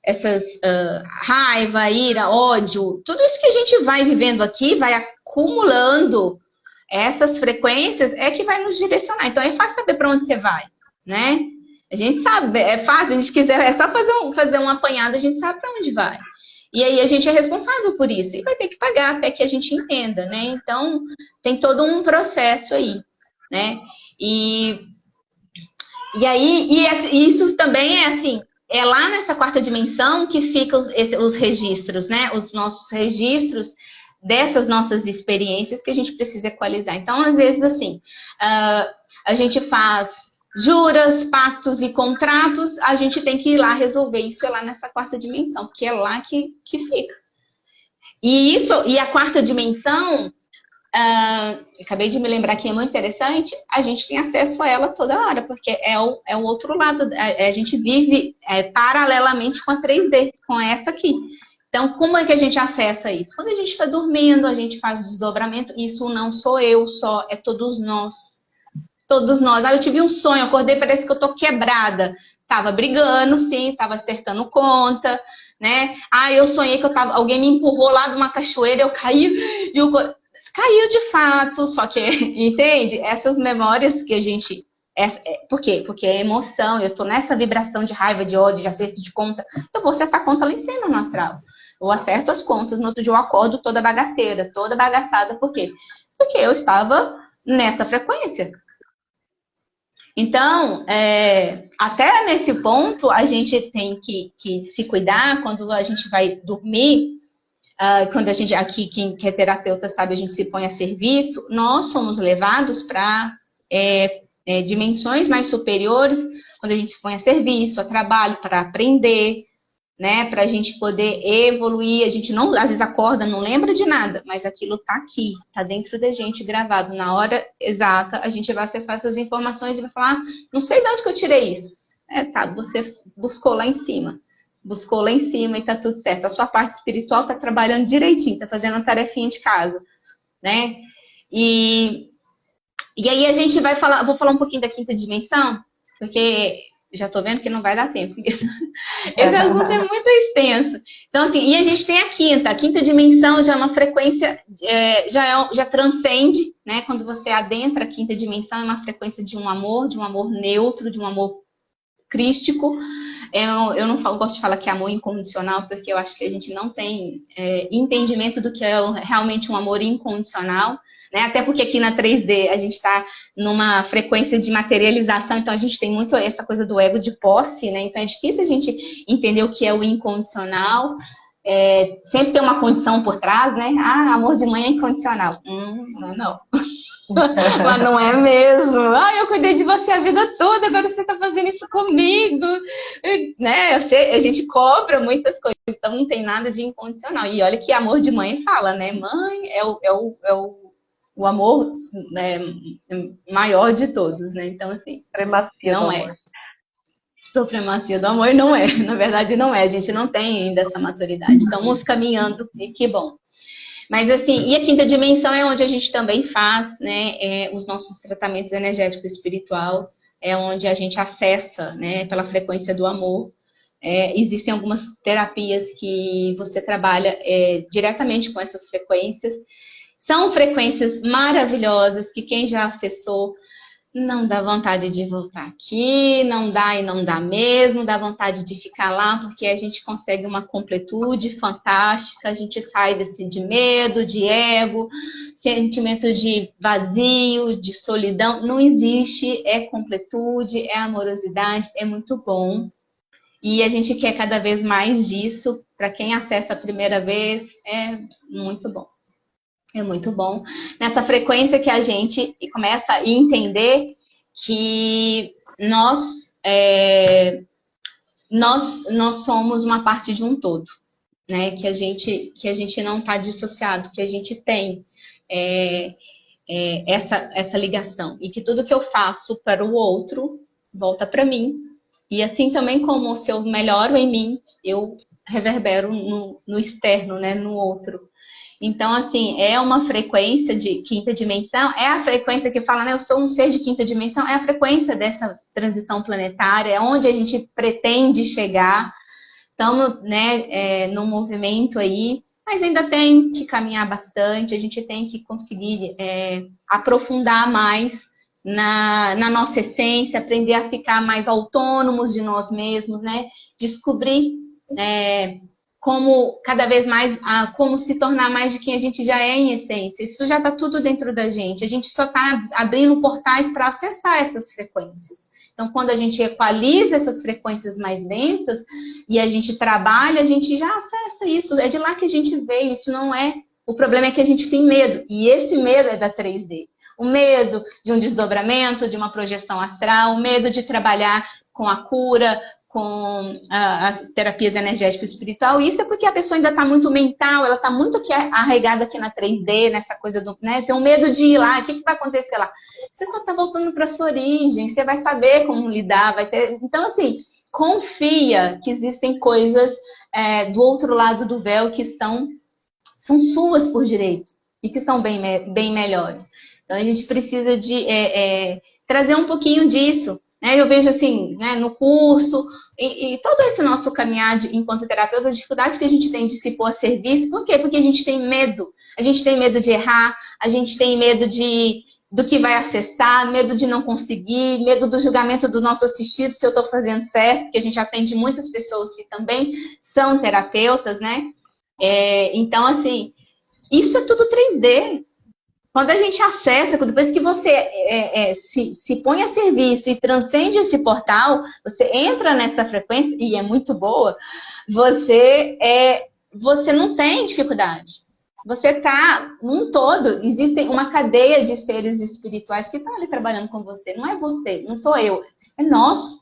essas raiva, ira, ódio, tudo isso que a gente vai vivendo aqui, vai acumulando essas frequências, é que vai nos direcionar. Então é fácil saber para onde você vai, né? A gente sabe, é fácil, se a gente quiser, é só fazer um apanhado, a gente sabe para onde vai. E aí a gente é responsável por isso, e vai ter que pagar até que a gente entenda, né? Então tem todo um processo aí, né? E isso também é assim, é lá nessa quarta dimensão que ficam os registros, né? Os nossos registros dessas nossas experiências que a gente precisa equalizar. Então, às vezes, assim, a gente faz juras, pactos e contratos, a gente tem que ir lá resolver isso lá nessa quarta dimensão, porque é lá que fica. E a quarta dimensão, acabei de me lembrar que é muito interessante, a gente tem acesso a ela toda hora, porque é o outro lado, a gente vive paralelamente com a 3D, com essa aqui. Então, como é que a gente acessa isso? Quando a gente está dormindo, a gente faz desdobramento, isso não sou eu só, é todos nós. Todos nós. Eu tive um sonho, acordei, parece que eu tô quebrada. Tava brigando, sim, tava acertando conta, né? Eu sonhei que alguém me empurrou lá de uma cachoeira, eu caí, caiu de fato, só que, entende? Essas memórias que a gente... por quê? Porque é emoção, eu tô nessa vibração de raiva, de ódio, de acerto de conta, eu vou acertar a conta lá em cima no astral. Eu acerto as contas, no outro dia eu acordo toda bagaceira, toda bagaçada, por quê? Porque eu estava nessa frequência. Então, até nesse ponto, a gente tem que se cuidar quando a gente vai dormir. Quando a gente, aqui, quem é terapeuta sabe, a gente se põe a serviço, nós somos levados para dimensões mais superiores, quando a gente se põe a serviço, a trabalho, para aprender, né, para a gente poder evoluir. A gente não, às vezes acorda, não lembra de nada, mas aquilo está aqui, está dentro da gente, gravado. Na hora exata, a gente vai acessar essas informações e vai falar, não sei de onde que eu tirei isso. Tá, você buscou lá em cima. Buscou lá em cima e tá tudo certo. A sua parte espiritual tá trabalhando direitinho, tá fazendo a tarefinha de casa, né? E aí a gente vai falar, vou falar um pouquinho da quinta dimensão, porque já tô vendo que não vai dar tempo. Esse assunto é muito extenso. Então, assim, e a gente tem a quinta dimensão já é uma frequência, já transcende, né? Quando você adentra a quinta dimensão, é uma frequência de um amor neutro, de um amor crístico. Eu não gosto de falar que é amor incondicional, porque eu acho que a gente não tem entendimento do que é realmente um amor incondicional, né? Até porque aqui na 3D a gente está numa frequência de materialização, então a gente tem muito essa coisa do ego de posse, né? Então é difícil a gente entender o que é o incondicional. Sempre tem uma condição por trás, né? Amor de mãe é incondicional. Não. Mas não é mesmo. Eu cuidei de você a vida toda, agora você tá fazendo isso comigo. Né? A gente cobra muitas coisas, então não tem nada de incondicional. E olha que amor de mãe fala, né? Mãe é o amor, né, maior de todos, né? Então, assim, Supremacia não do é. amor. Supremacia do amor não é. Na verdade, não é. A gente não tem ainda essa maturidade. Estamos caminhando, e que bom. Mas assim, e a quinta dimensão é onde a gente também faz, né, os nossos tratamentos energético e espiritual, é onde a gente acessa, né, pela frequência do amor. Existem algumas terapias que você trabalha diretamente com essas frequências. São frequências maravilhosas que quem já acessou não dá vontade de voltar aqui, não dá e não dá mesmo, dá vontade de ficar lá, porque a gente consegue uma completude fantástica, a gente sai de medo, de ego, sentimento de vazio, de solidão, não existe, é completude, é amorosidade, é muito bom. E a gente quer cada vez mais disso, para quem acessa a primeira vez, é muito bom. É muito bom. Nessa frequência que a gente começa a entender que nós somos uma parte de um todo, né? Que a gente não está dissociado, que a gente tem essa ligação. E que tudo que eu faço para o outro volta para mim. E assim também como se eu melhoro em mim, eu reverbero no externo, né? No outro. Então, assim, é uma frequência de quinta dimensão, é a frequência que fala, né, eu sou um ser de quinta dimensão, é a frequência dessa transição planetária, é onde a gente pretende chegar. Estamos, né, num movimento aí, mas ainda tem que caminhar bastante, a gente tem que conseguir aprofundar mais na nossa essência, aprender a ficar mais autônomos de nós mesmos, né, descobrir como cada vez mais, como se tornar mais de quem a gente já é em essência. Isso já está tudo dentro da gente. A gente só está abrindo portais para acessar essas frequências. Então, quando a gente equaliza essas frequências mais densas e a gente trabalha, a gente já acessa isso. É de lá que a gente veio. Isso não é... O problema é que a gente tem medo. E esse medo é da 3D. O medo de um desdobramento, de uma projeção astral, o medo de trabalhar com a cura, com as terapias energéticas e espiritual. Isso é porque a pessoa ainda está muito mental, ela está muito arraigada aqui na 3D, nessa coisa do, né, tem um medo de ir lá, o que vai acontecer lá? Você só está voltando para a sua origem, você vai saber como lidar, vai ter... Então, assim, confia que existem coisas do outro lado do véu que são suas por direito e que são bem melhores. Então, a gente precisa de trazer um pouquinho disso. Eu vejo assim, né, no curso, e todo esse nosso caminhar enquanto terapeuta, as dificuldades que a gente tem de se pôr a serviço. Por quê? Porque a gente tem medo. A gente tem medo de errar, a gente tem medo do que vai acessar, medo de não conseguir, medo do julgamento do nosso assistido, se eu estou fazendo certo, porque a gente atende muitas pessoas que também são terapeutas, né? Então, assim, isso é tudo 3D. Quando a gente acessa, depois que você se põe a serviço e transcende esse portal, você entra nessa frequência, e é muito boa, você não tem dificuldade. Você está num todo. Existe uma cadeia de seres espirituais que estão ali trabalhando com você. Não é você, não sou eu, é nós.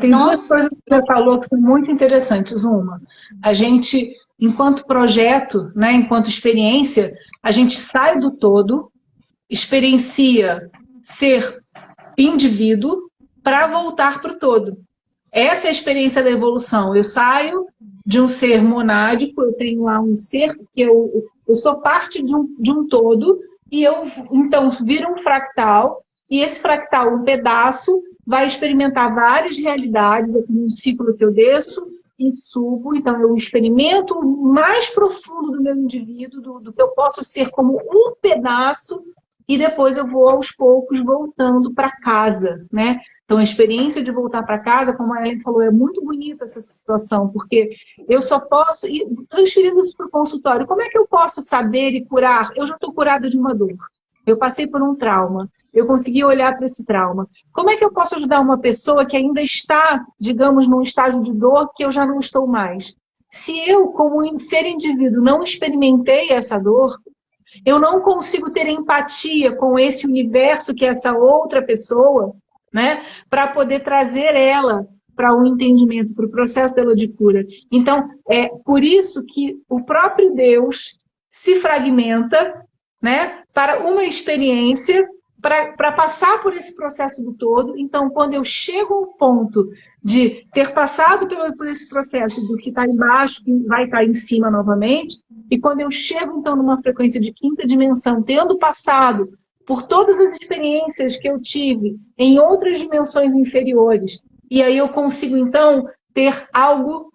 Tem duas coisas que você falou que são muito interessantes. Uma, a gente, enquanto projeto, né, enquanto experiência, a gente sai do todo, experiencia ser indivíduo para voltar para o todo. Essa é a experiência da evolução. Eu saio de um ser monádico, eu tenho lá um ser que eu sou parte de um todo, e eu, então, viro um fractal, e esse fractal, um pedaço, vai experimentar várias realidades, aqui num ciclo que eu desço e subo, então eu experimento o mais profundo do meu indivíduo, do que eu posso ser como um pedaço, e depois eu vou aos poucos voltando para casa, né? Então a experiência de voltar para casa, como a Ellen falou, é muito bonita essa situação, porque eu só posso, e transferindo isso para o consultório, como é que eu posso saber e curar? Eu já estou curada de uma dor, eu passei por um trauma, eu consegui olhar para esse trauma. Como é que eu posso ajudar uma pessoa que ainda está, digamos, num estágio de dor que eu já não estou mais? Se eu, como ser indivíduo, não experimentei essa dor, eu não consigo ter empatia com esse universo que é essa outra pessoa, né, para poder trazer ela para o entendimento, para o processo dela de cura. Então, é por isso que o próprio Deus se fragmenta, né, para uma experiência, para passar por esse processo do todo. Então, quando eu chego ao ponto de ter passado por esse processo do que está embaixo, que vai estar em cima novamente, e quando eu chego, então, numa frequência de quinta dimensão, tendo passado por todas as experiências que eu tive em outras dimensões inferiores, e aí eu consigo, então, ter algo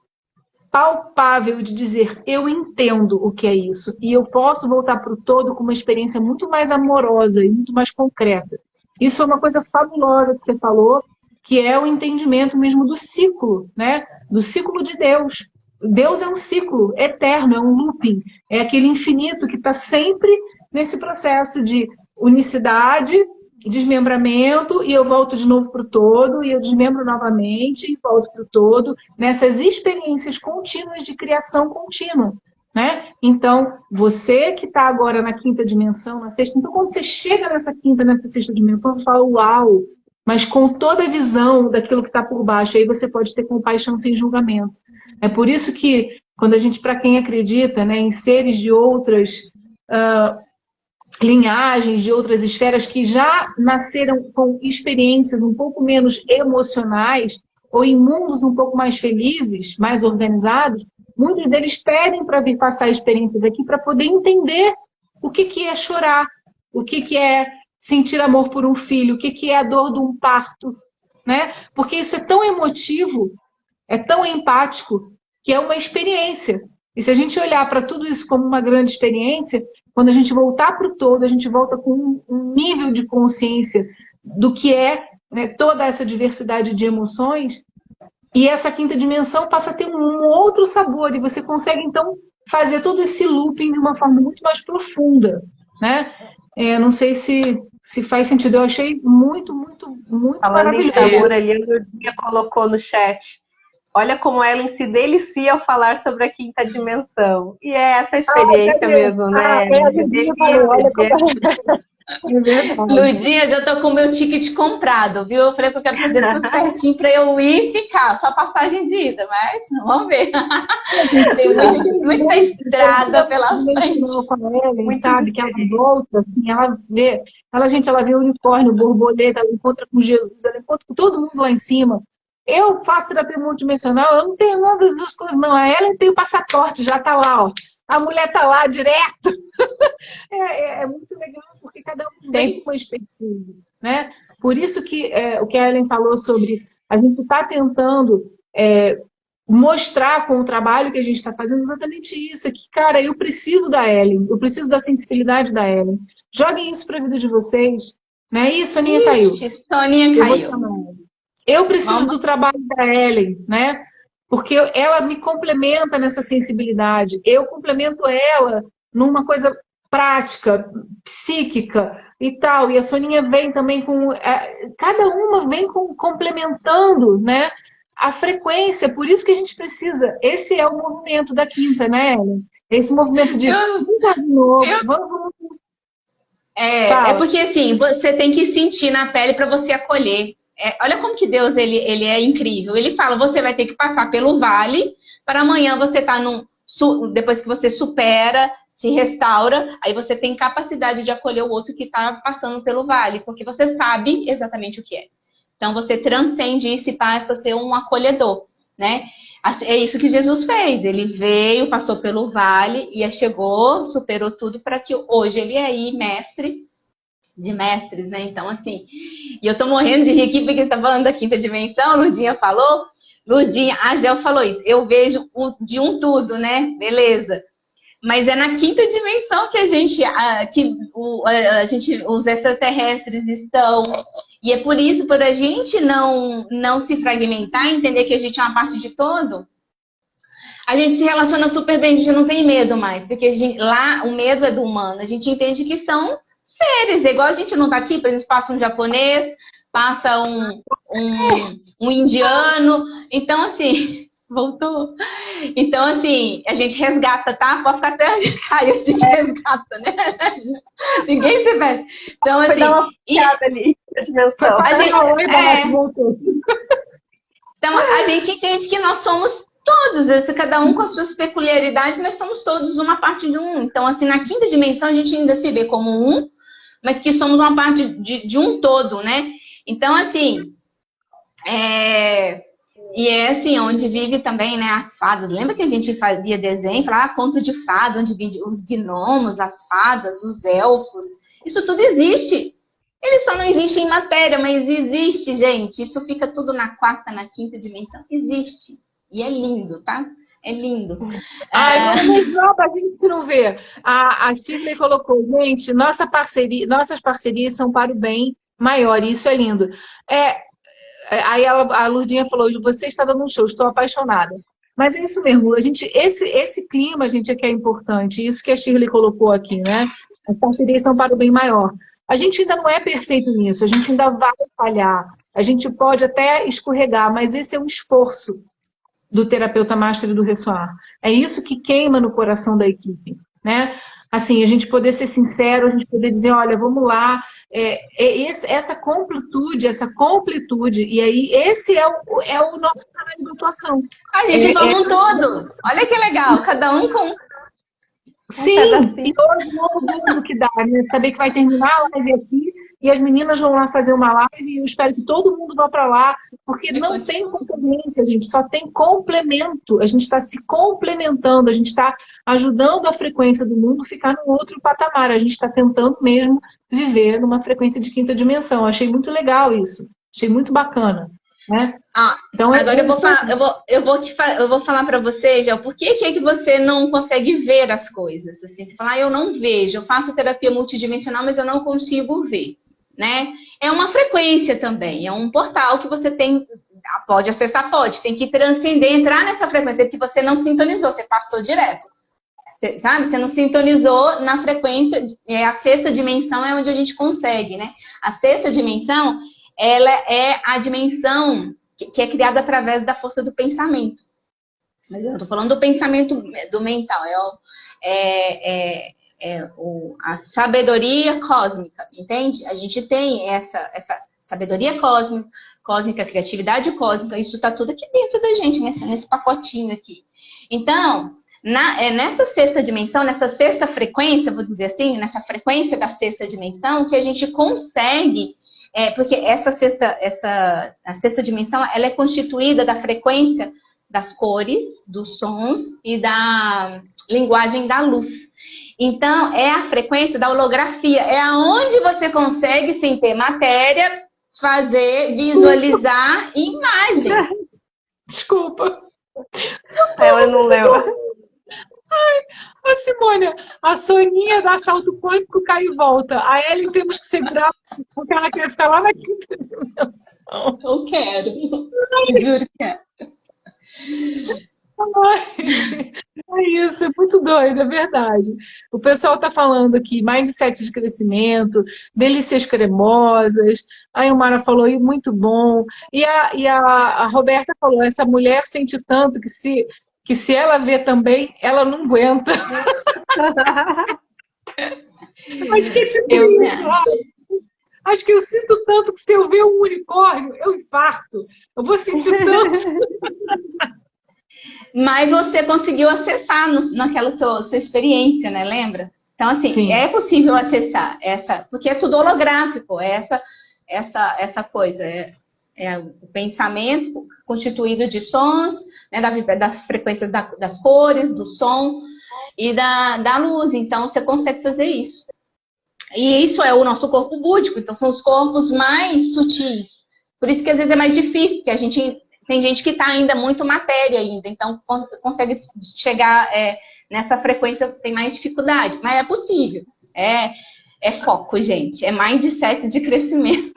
palpável de dizer, eu entendo o que é isso, e eu posso voltar para o todo com uma experiência muito mais amorosa e muito mais concreta. Isso é uma coisa fabulosa que você falou, que é o entendimento mesmo do ciclo, né? Do ciclo de Deus. Deus é um ciclo eterno, é um looping, é aquele infinito que está sempre nesse processo de unicidade, desmembramento, e eu volto de novo para o todo, e eu desmembro novamente, e volto para o todo, nessas experiências contínuas de criação contínua, né? Então, você que está agora na quinta dimensão, na sexta, então quando você chega nessa quinta, nessa sexta dimensão, você fala, uau, mas com toda a visão daquilo que está por baixo, aí você pode ter compaixão sem julgamento. É por isso que, quando a gente, para quem acredita, né, em seres de outras linhagens, de outras esferas que já nasceram com experiências um pouco menos emocionais ou em mundos um pouco mais felizes, mais organizados, muitos deles pedem para vir passar experiências aqui para poder entender o que é chorar, o que é sentir amor por um filho, o que é a dor de um parto, né? Porque isso é tão emotivo, é tão empático, que é uma experiência. E se a gente olhar para tudo isso como uma grande experiência, quando a gente voltar para o todo, a gente volta com um nível de consciência do que é, né, toda essa diversidade de emoções, e essa quinta dimensão passa a ter um outro sabor, e você consegue, então, fazer todo esse looping de uma forma muito mais profunda, né? Não sei se faz sentido, eu achei muito, muito, muito maravilhoso. Falando em amor, ali a Lourdinha colocou no chat, olha como Ellen se delicia ao falar sobre a quinta dimensão. E é essa experiência mesmo, né? Ludinha, já tô com o meu ticket comprado, viu? Eu falei que eu quero fazer tudo certinho para eu ir e ficar, só passagem de ida, mas vamos ver. Tem muita estrada pela frente. Com a Ellen, sabe, que ela volta, assim, ela vê o unicórnio, borboleta, ela encontra com Jesus, ela encontra com todo mundo lá em cima. Eu faço terapia multidimensional, eu não tenho nada dessas coisas, não. A Ellen tem o passaporte, já tá lá, ó. A mulher tá lá direto. É muito legal, porque cada um vem com uma expertise, né? Por isso que o que a Ellen falou sobre a gente tá tentando mostrar com o trabalho que a gente está fazendo exatamente isso. É que, cara, eu preciso da Ellen, eu preciso da sensibilidade da Ellen. Joguem isso para a vida de vocês, né? E Soninha caiu. Soninha caiu. Eu preciso do trabalho da Ellen, né? Porque ela me complementa nessa sensibilidade. Eu complemento ela numa coisa prática, psíquica e tal. E a Soninha vem também com... cada uma vem complementando, né, a frequência. Por isso que a gente precisa... Esse é o movimento da quinta, né, Ellen? Esse movimento de... É porque assim, você tem que sentir na pele para você acolher. Olha como que Deus ele é incrível. Ele fala, você vai ter que passar pelo vale para amanhã você estar depois que você supera, se restaura, aí você tem capacidade de acolher o outro que está passando pelo vale, porque você sabe exatamente o que é. Então você transcende isso e passa a ser um acolhedor, né? É isso que Jesus fez. Ele veio, passou pelo vale e chegou, superou tudo para que hoje ele é aí mestre de mestres, né? Então, assim, e eu tô morrendo de rir aqui porque você tá falando da quinta dimensão, a Lurdinha falou, a Gel falou isso, eu vejo de um tudo, né? Beleza. Mas é na quinta dimensão que os extraterrestres estão. E é por isso, por a gente não se fragmentar, entender que a gente é uma parte de todo, a gente se relaciona super bem, a gente não tem medo mais, porque lá o medo é do humano, a gente entende que são seres, igual a gente não tá aqui, por exemplo, passa um japonês, passa um indiano, então assim, voltou. Então assim, a gente resgata, tá? Pode ficar até onde caiu, a gente resgata, né? Ninguém se perde. Então assim... Foi dar uma piada ali, a dimensão. Então a gente entende que nós somos todos, cada um com as suas peculiaridades, mas somos todos uma parte de um. Então assim, na quinta dimensão a gente ainda se vê como um, mas que somos uma parte de um todo, né? Então, assim, e é assim, onde vive também, né, as fadas. Lembra que a gente fazia desenho, falava, conto de fada, onde vive os gnomos, as fadas, os elfos. Isso tudo existe. Ele só não existe em matéria, mas existe, gente. Isso fica tudo na quarta, na quinta dimensão. Existe. E é lindo, tá? É lindo. Mas não, pra gente que não vê. A Shirley colocou, gente, nossas parcerias são para o bem maior, e isso é lindo. Aí a Lurdinha falou, você está dando um show, estou apaixonada. Mas é isso mesmo, esse clima, gente, é que é importante, isso que a Shirley colocou aqui, né? As parcerias são para o bem maior. A gente ainda não é perfeito nisso, a gente ainda vai falhar, a gente pode até escorregar, mas esse é um esforço do terapeuta master e do ressoar. É isso que queima no coração da equipe, né? Assim, a gente poder ser sincero, a gente poder dizer, olha, vamos lá, essa completude, e aí esse é o nosso canal de atuação. A gente vamos todos. Olha que legal, cada um com... Sim, e hoje o orgulho que dá, né? Saber que vai terminar a live aqui e as meninas vão lá fazer uma live e eu espero que todo mundo vá para lá, porque não tem concorrência, gente, só tem complemento. A gente está se complementando, a gente está ajudando a frequência do mundo a ficar num outro patamar. A gente está tentando mesmo viver numa frequência de quinta dimensão. Achei muito legal isso, achei muito bacana. Né? Então, agora eu vou falar para você, já, por que é que você não consegue ver as coisas? Assim, você fala, eu não vejo, eu faço terapia multidimensional, mas eu não consigo ver, né? É uma frequência também, é um portal que você pode acessar, tem que transcender, entrar nessa frequência, porque você não sintonizou, você passou direto. Você não sintonizou na frequência, a sexta dimensão é onde a gente consegue, né? A sexta dimensão, ela é a dimensão que é criada através da força do pensamento. Mas eu estou falando do pensamento do mental, a sabedoria cósmica, entende? A gente tem essa sabedoria cósmica, criatividade cósmica, isso está tudo aqui dentro da gente, nesse pacotinho aqui. Então, nessa sexta dimensão, nessa sexta frequência, vou dizer assim, nessa frequência da sexta dimensão, que a gente consegue... porque a sexta dimensão, ela é constituída da frequência das cores, dos sons e da linguagem da luz. Então, é a frequência da holografia, é aonde você consegue, sem ter matéria, visualizar imagens. Desculpa. Ela não leu. Ai, Simônia, a Soninha dá salto quântico, cai e volta. A Ellen temos que segurar, porque ela quer ficar lá na quinta dimensão. Eu quero. Juro que quero. É Isso, é muito doido, é verdade. O pessoal está falando aqui, mindset de crescimento, delícias cremosas. A Ilmara falou, e muito bom. E a Roberta falou, essa mulher sente tanto que se ela vê também, ela não aguenta. Acho que é tipo isso, sabe? Acho que eu sinto tanto que se eu ver um unicórnio, eu infarto. Eu vou sentir tanto. Mas você conseguiu acessar naquela sua experiência, né? Lembra? Então, assim, Sim. é possível acessar essa, porque é tudo holográfico, é essa coisa. É o pensamento constituído de sons, né, das frequências das cores, do som e da luz. Então, você consegue fazer isso. E isso é o nosso corpo búdico, então são os corpos mais sutis. Por isso que às vezes é mais difícil, porque tem gente que está ainda muito matéria ainda, então consegue chegar nessa frequência, tem mais dificuldade, mas é possível. É foco, gente. É mindset de crescimento,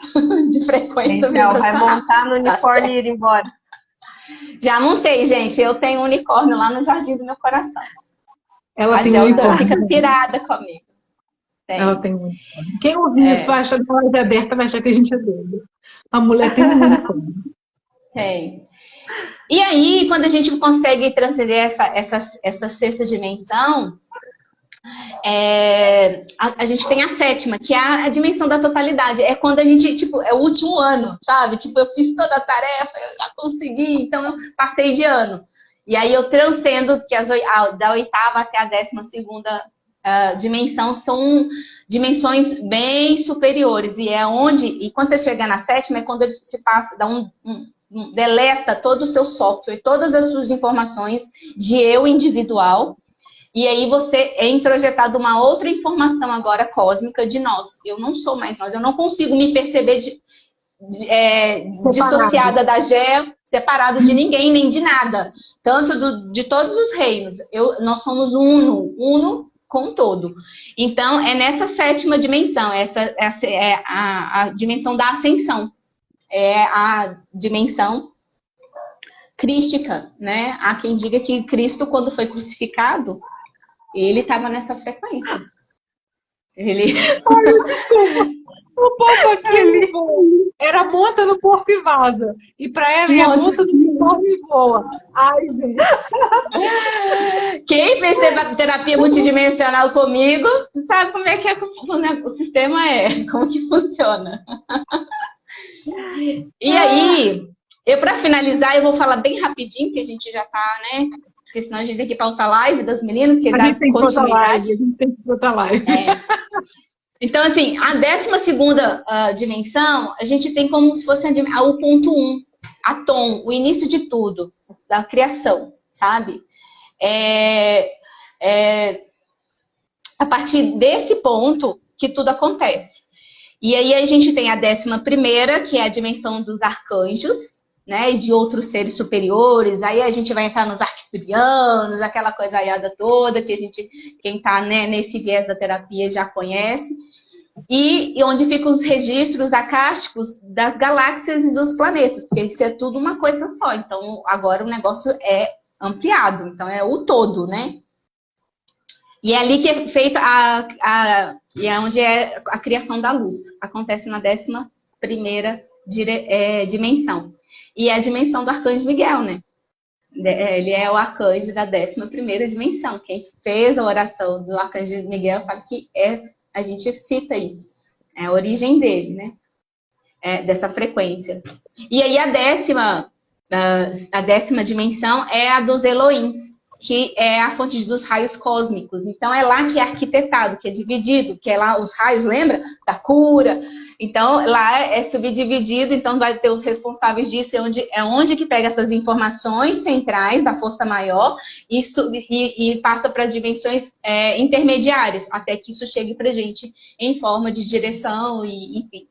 de frequência então, vibracional. vai montar no unicórnio e ir embora. Já montei, gente. Eu tenho um unicórnio lá no jardim do meu coração. Ela A tem Gelda unicórnio. fica pirada comigo. Ela tem um unicórnio. Quem ouvir isso vai achar que ela é aberta, vai achar que a gente é doida. A mulher tem um unicórnio. Tem. E aí, quando a gente consegue transcender essa sexta dimensão, a gente tem a sétima, que é a dimensão da totalidade. É quando a gente, tipo, é o último ano, sabe? Tipo, eu fiz toda a tarefa, eu já consegui, então eu passei de ano. E aí eu transcendo, que da oitava até a 12ª dimensão são dimensões bem superiores. E quando você chega na sétima, é quando ele se passa, deleta todo o seu software, todas as suas informações de eu individual. E aí você é introjetado uma outra informação agora cósmica de nós. Eu não sou mais nós, eu não consigo me perceber dissociada da Gé, separado de ninguém, nem de nada. Tanto de todos os reinos. Nós somos uno com todo. Então, é nessa sétima dimensão, essa é a dimensão da ascensão. É a dimensão crística, né? Há quem diga que Cristo, quando foi crucificado, ele estava nessa frequência. Ai, desculpa. O povo aqui era monta no porco e vaza. E para ela é monta no unicórnio e voa. Ai, gente. Quem fez terapia multidimensional comigo, sabe como é que o sistema como que funciona. E aí, para finalizar, eu vou falar bem rapidinho, que a gente já tá, né? Porque senão a gente tem que pautar a live das meninas, que dá continuidade. A gente tem que botar live. Então, assim, a 12ª dimensão, a gente tem como se fosse o ponto 1, a tom, o início de tudo, da criação, sabe? A partir desse ponto que tudo acontece. E aí a gente tem a 11ª, que é a dimensão dos arcanjos, né, e de outros seres superiores. Aí a gente vai entrar nos arcturianos, aquela coisaiada toda que quem está, né, nesse viés da terapia já conhece. E onde ficam os registros acásticos das galáxias e dos planetas, porque isso é tudo uma coisa só. Então agora o negócio é ampliado, então é o todo, né? E é ali que é feita e é onde é a criação da luz. Acontece na 11ª dimensão. E é a dimensão do arcanjo Miguel, né? Ele é o arcanjo da 11ª dimensão. Quem fez a oração do arcanjo Miguel sabe que a gente cita isso. É a origem dele, né? Dessa frequência. E aí a 10ª dimensão é a dos Elohims, que é a fonte dos raios cósmicos. Então, é lá que é arquitetado, que é dividido, que é lá os raios, lembra? Da cura. Então, lá é subdividido, então vai ter os responsáveis disso, é onde que pega essas informações centrais da força maior e passa para dimensões intermediárias, até que isso chegue para a gente em forma de direção, e enfim.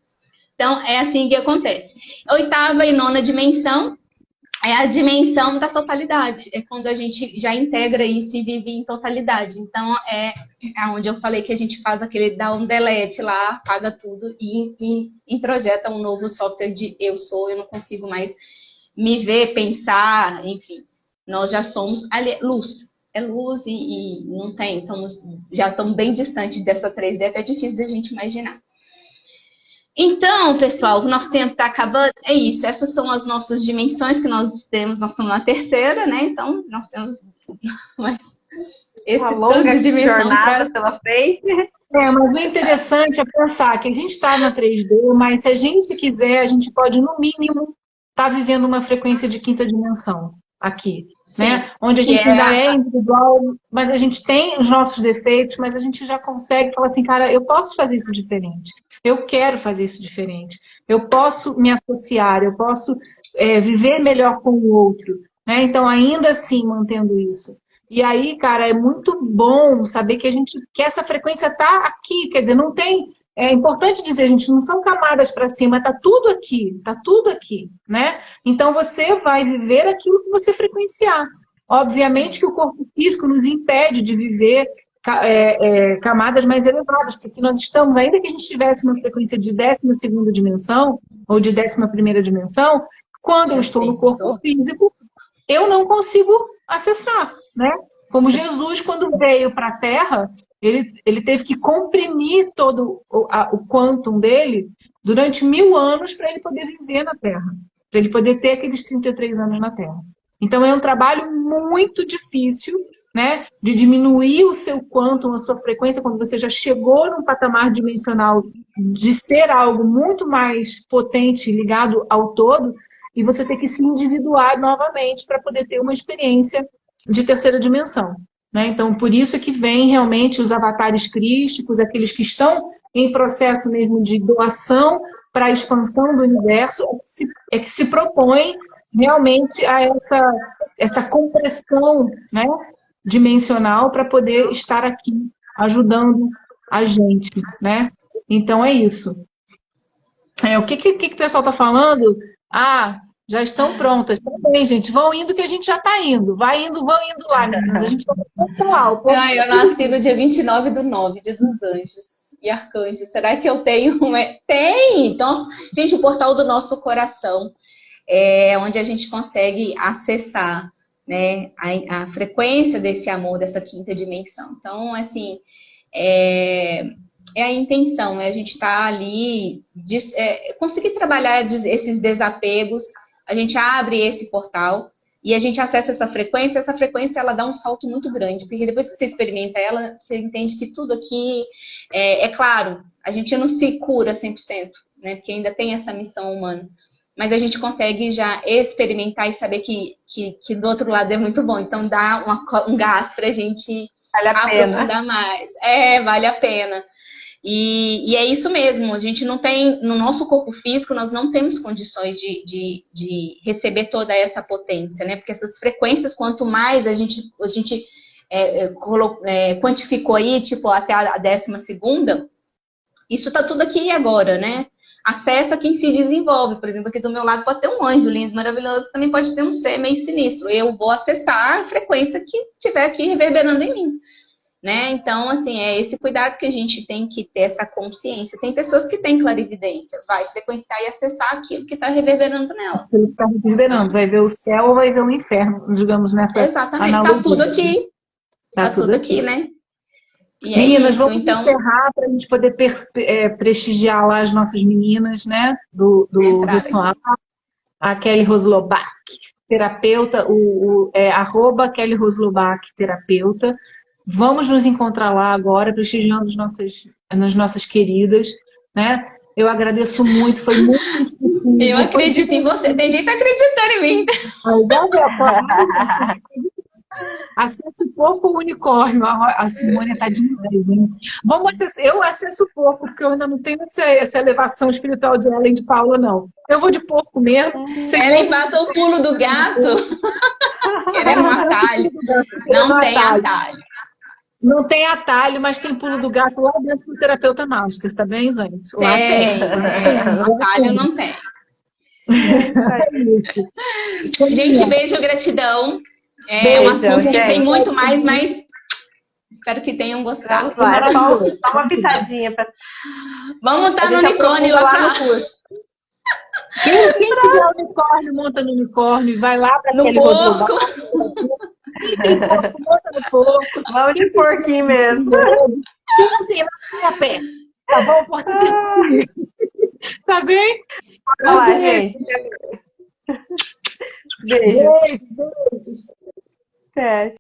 Então, é assim que acontece. 8ª e 9ª dimensão é a dimensão da totalidade. É quando a gente já integra isso e vive em totalidade. Então, é onde eu falei que a gente faz dá um delete lá, apaga tudo e introjeta um novo software de eu não consigo mais me ver, pensar, enfim. Nós já somos luz. é luz e não tem, já estamos bem distantes dessa 3D, até é difícil da gente imaginar. Então, pessoal, o nosso tempo está acabando. É isso, essas são as nossas dimensões que nós temos. Nós estamos na terceira, né? Então, nós temos uma longa jornada pela frente. Mas o interessante é pensar que a gente está na 3D, mas se a gente quiser, a gente pode, no mínimo, estar vivendo uma frequência de quinta dimensão aqui, né? Onde a gente ainda é individual, mas a gente tem os nossos defeitos, mas a gente já consegue falar assim, cara, eu posso fazer isso diferente. Eu quero fazer isso diferente. Eu posso me associar, eu posso viver melhor com o outro, né? Então, ainda assim, mantendo isso. E aí, cara, é muito bom saber que essa frequência tá aqui, quer dizer, não tem... É importante dizer, gente, não são camadas para cima, tá tudo aqui, né? Então, você vai viver aquilo que você frequenciar. Obviamente que o corpo físico nos impede de viver camadas mais elevadas, porque nós estamos, ainda que a gente tivesse uma frequência de 12ª dimensão, ou de 11ª dimensão, quando eu estou no corpo físico, eu não consigo acessar, né? Como Jesus, quando veio para a Terra, ele teve que comprimir todo o quantum dele durante 1000 anos para ele poder viver na Terra, para ele poder ter aqueles 33 anos na Terra. Então é um trabalho muito difícil, né, de diminuir o seu quantum, a sua frequência, quando você já chegou num patamar dimensional de ser algo muito mais potente, ligado ao todo, e você ter que se individuar novamente para poder ter uma experiência de terceira dimensão, né? Então, por isso que vem realmente os avatares crísticos, aqueles que estão em processo mesmo de doação para a expansão do universo, que se propõem realmente a essa compressão, né, dimensional para poder estar aqui ajudando a gente, né? Então, é isso. O que o pessoal está falando? Já estão prontas. Tá bem, gente. Vão indo que a gente já está indo. Vão indo lá, meninas. A gente está pontual. Eu nasci no dia 29/9, dia dos anjos e arcanjos. Será que eu tenho? Tem! Então, gente, o portal do nosso coração é onde a gente consegue acessar, né, a frequência desse amor, dessa quinta dimensão. Então, assim, é a intenção, a gente estar ali, conseguir trabalhar esses desapegos. A gente abre esse portal e a gente acessa essa frequência ela dá um salto muito grande, porque depois que você experimenta ela, você entende que tudo aqui, é claro, a gente não se cura 100%, né, porque ainda tem essa missão humana, mas a gente consegue já experimentar e saber que do outro lado é muito bom, então dá um gás pra gente aprofundar mais. Vale a pena. E é isso mesmo, a gente não tem, no nosso corpo físico, nós não temos condições de receber toda essa potência, né? Porque essas frequências, quanto mais a gente quantificou aí, tipo, até a 12ª, isso tá tudo aqui e agora, né? Acessa quem se desenvolve. Por exemplo, aqui do meu lado pode ter um anjo lindo, maravilhoso, também pode ter um ser meio sinistro. Eu vou acessar a frequência que tiver aqui reverberando em mim. Né? Então, assim, é esse cuidado que a gente tem que ter, essa consciência. Tem pessoas que têm clarividência, vai frequenciar e acessar aquilo que está reverberando nela. Aquilo que está reverberando, vai ver o céu ou vai ver o inferno, digamos, nessa Exatamente, analogia. Tá tudo aqui. Tá tudo aqui, né? E meninas, vamos encerrar para a gente poder prestigiar lá as nossas meninas, né? Do Ressoar. A Kelly Roslobach, terapeuta, @ Kelly Roslobach, terapeuta. Vamos nos encontrar lá agora, prestigiando as nossas queridas, né? Eu agradeço muito, foi muito difícil. Eu acredito em você, tem gente acreditando em mim. Acesse pouco o unicórnio. A Simone está demais, hein? Eu acesso pouco, porque eu ainda não tenho essa elevação espiritual de Ellen de Paula, não. Eu vou de porco mesmo. Ellen bata o pulo do gato. Querendo um atalho. Não tem atalho. Não tem atalho, mas tem pulo do gato lá dentro do terapeuta master, tá bem, gente? Lá tem. Atalho não tem. Gente, beijo, gratidão. Um assunto que tem muito mais, mas espero que tenham gostado. Vamos lá, só uma pitadinha. Vamos estar no unicórnio lá pra... Quem tiver unicórnio, monta no unicórnio e vai lá para no porco. tem porco, monta no porco. Vamos de porquinho mesmo. Não tem lá a pé. Tá bom? Importante a gente se ir. Tá bem? Olha lá, gente. Beijo. Beijo, beijos. Até.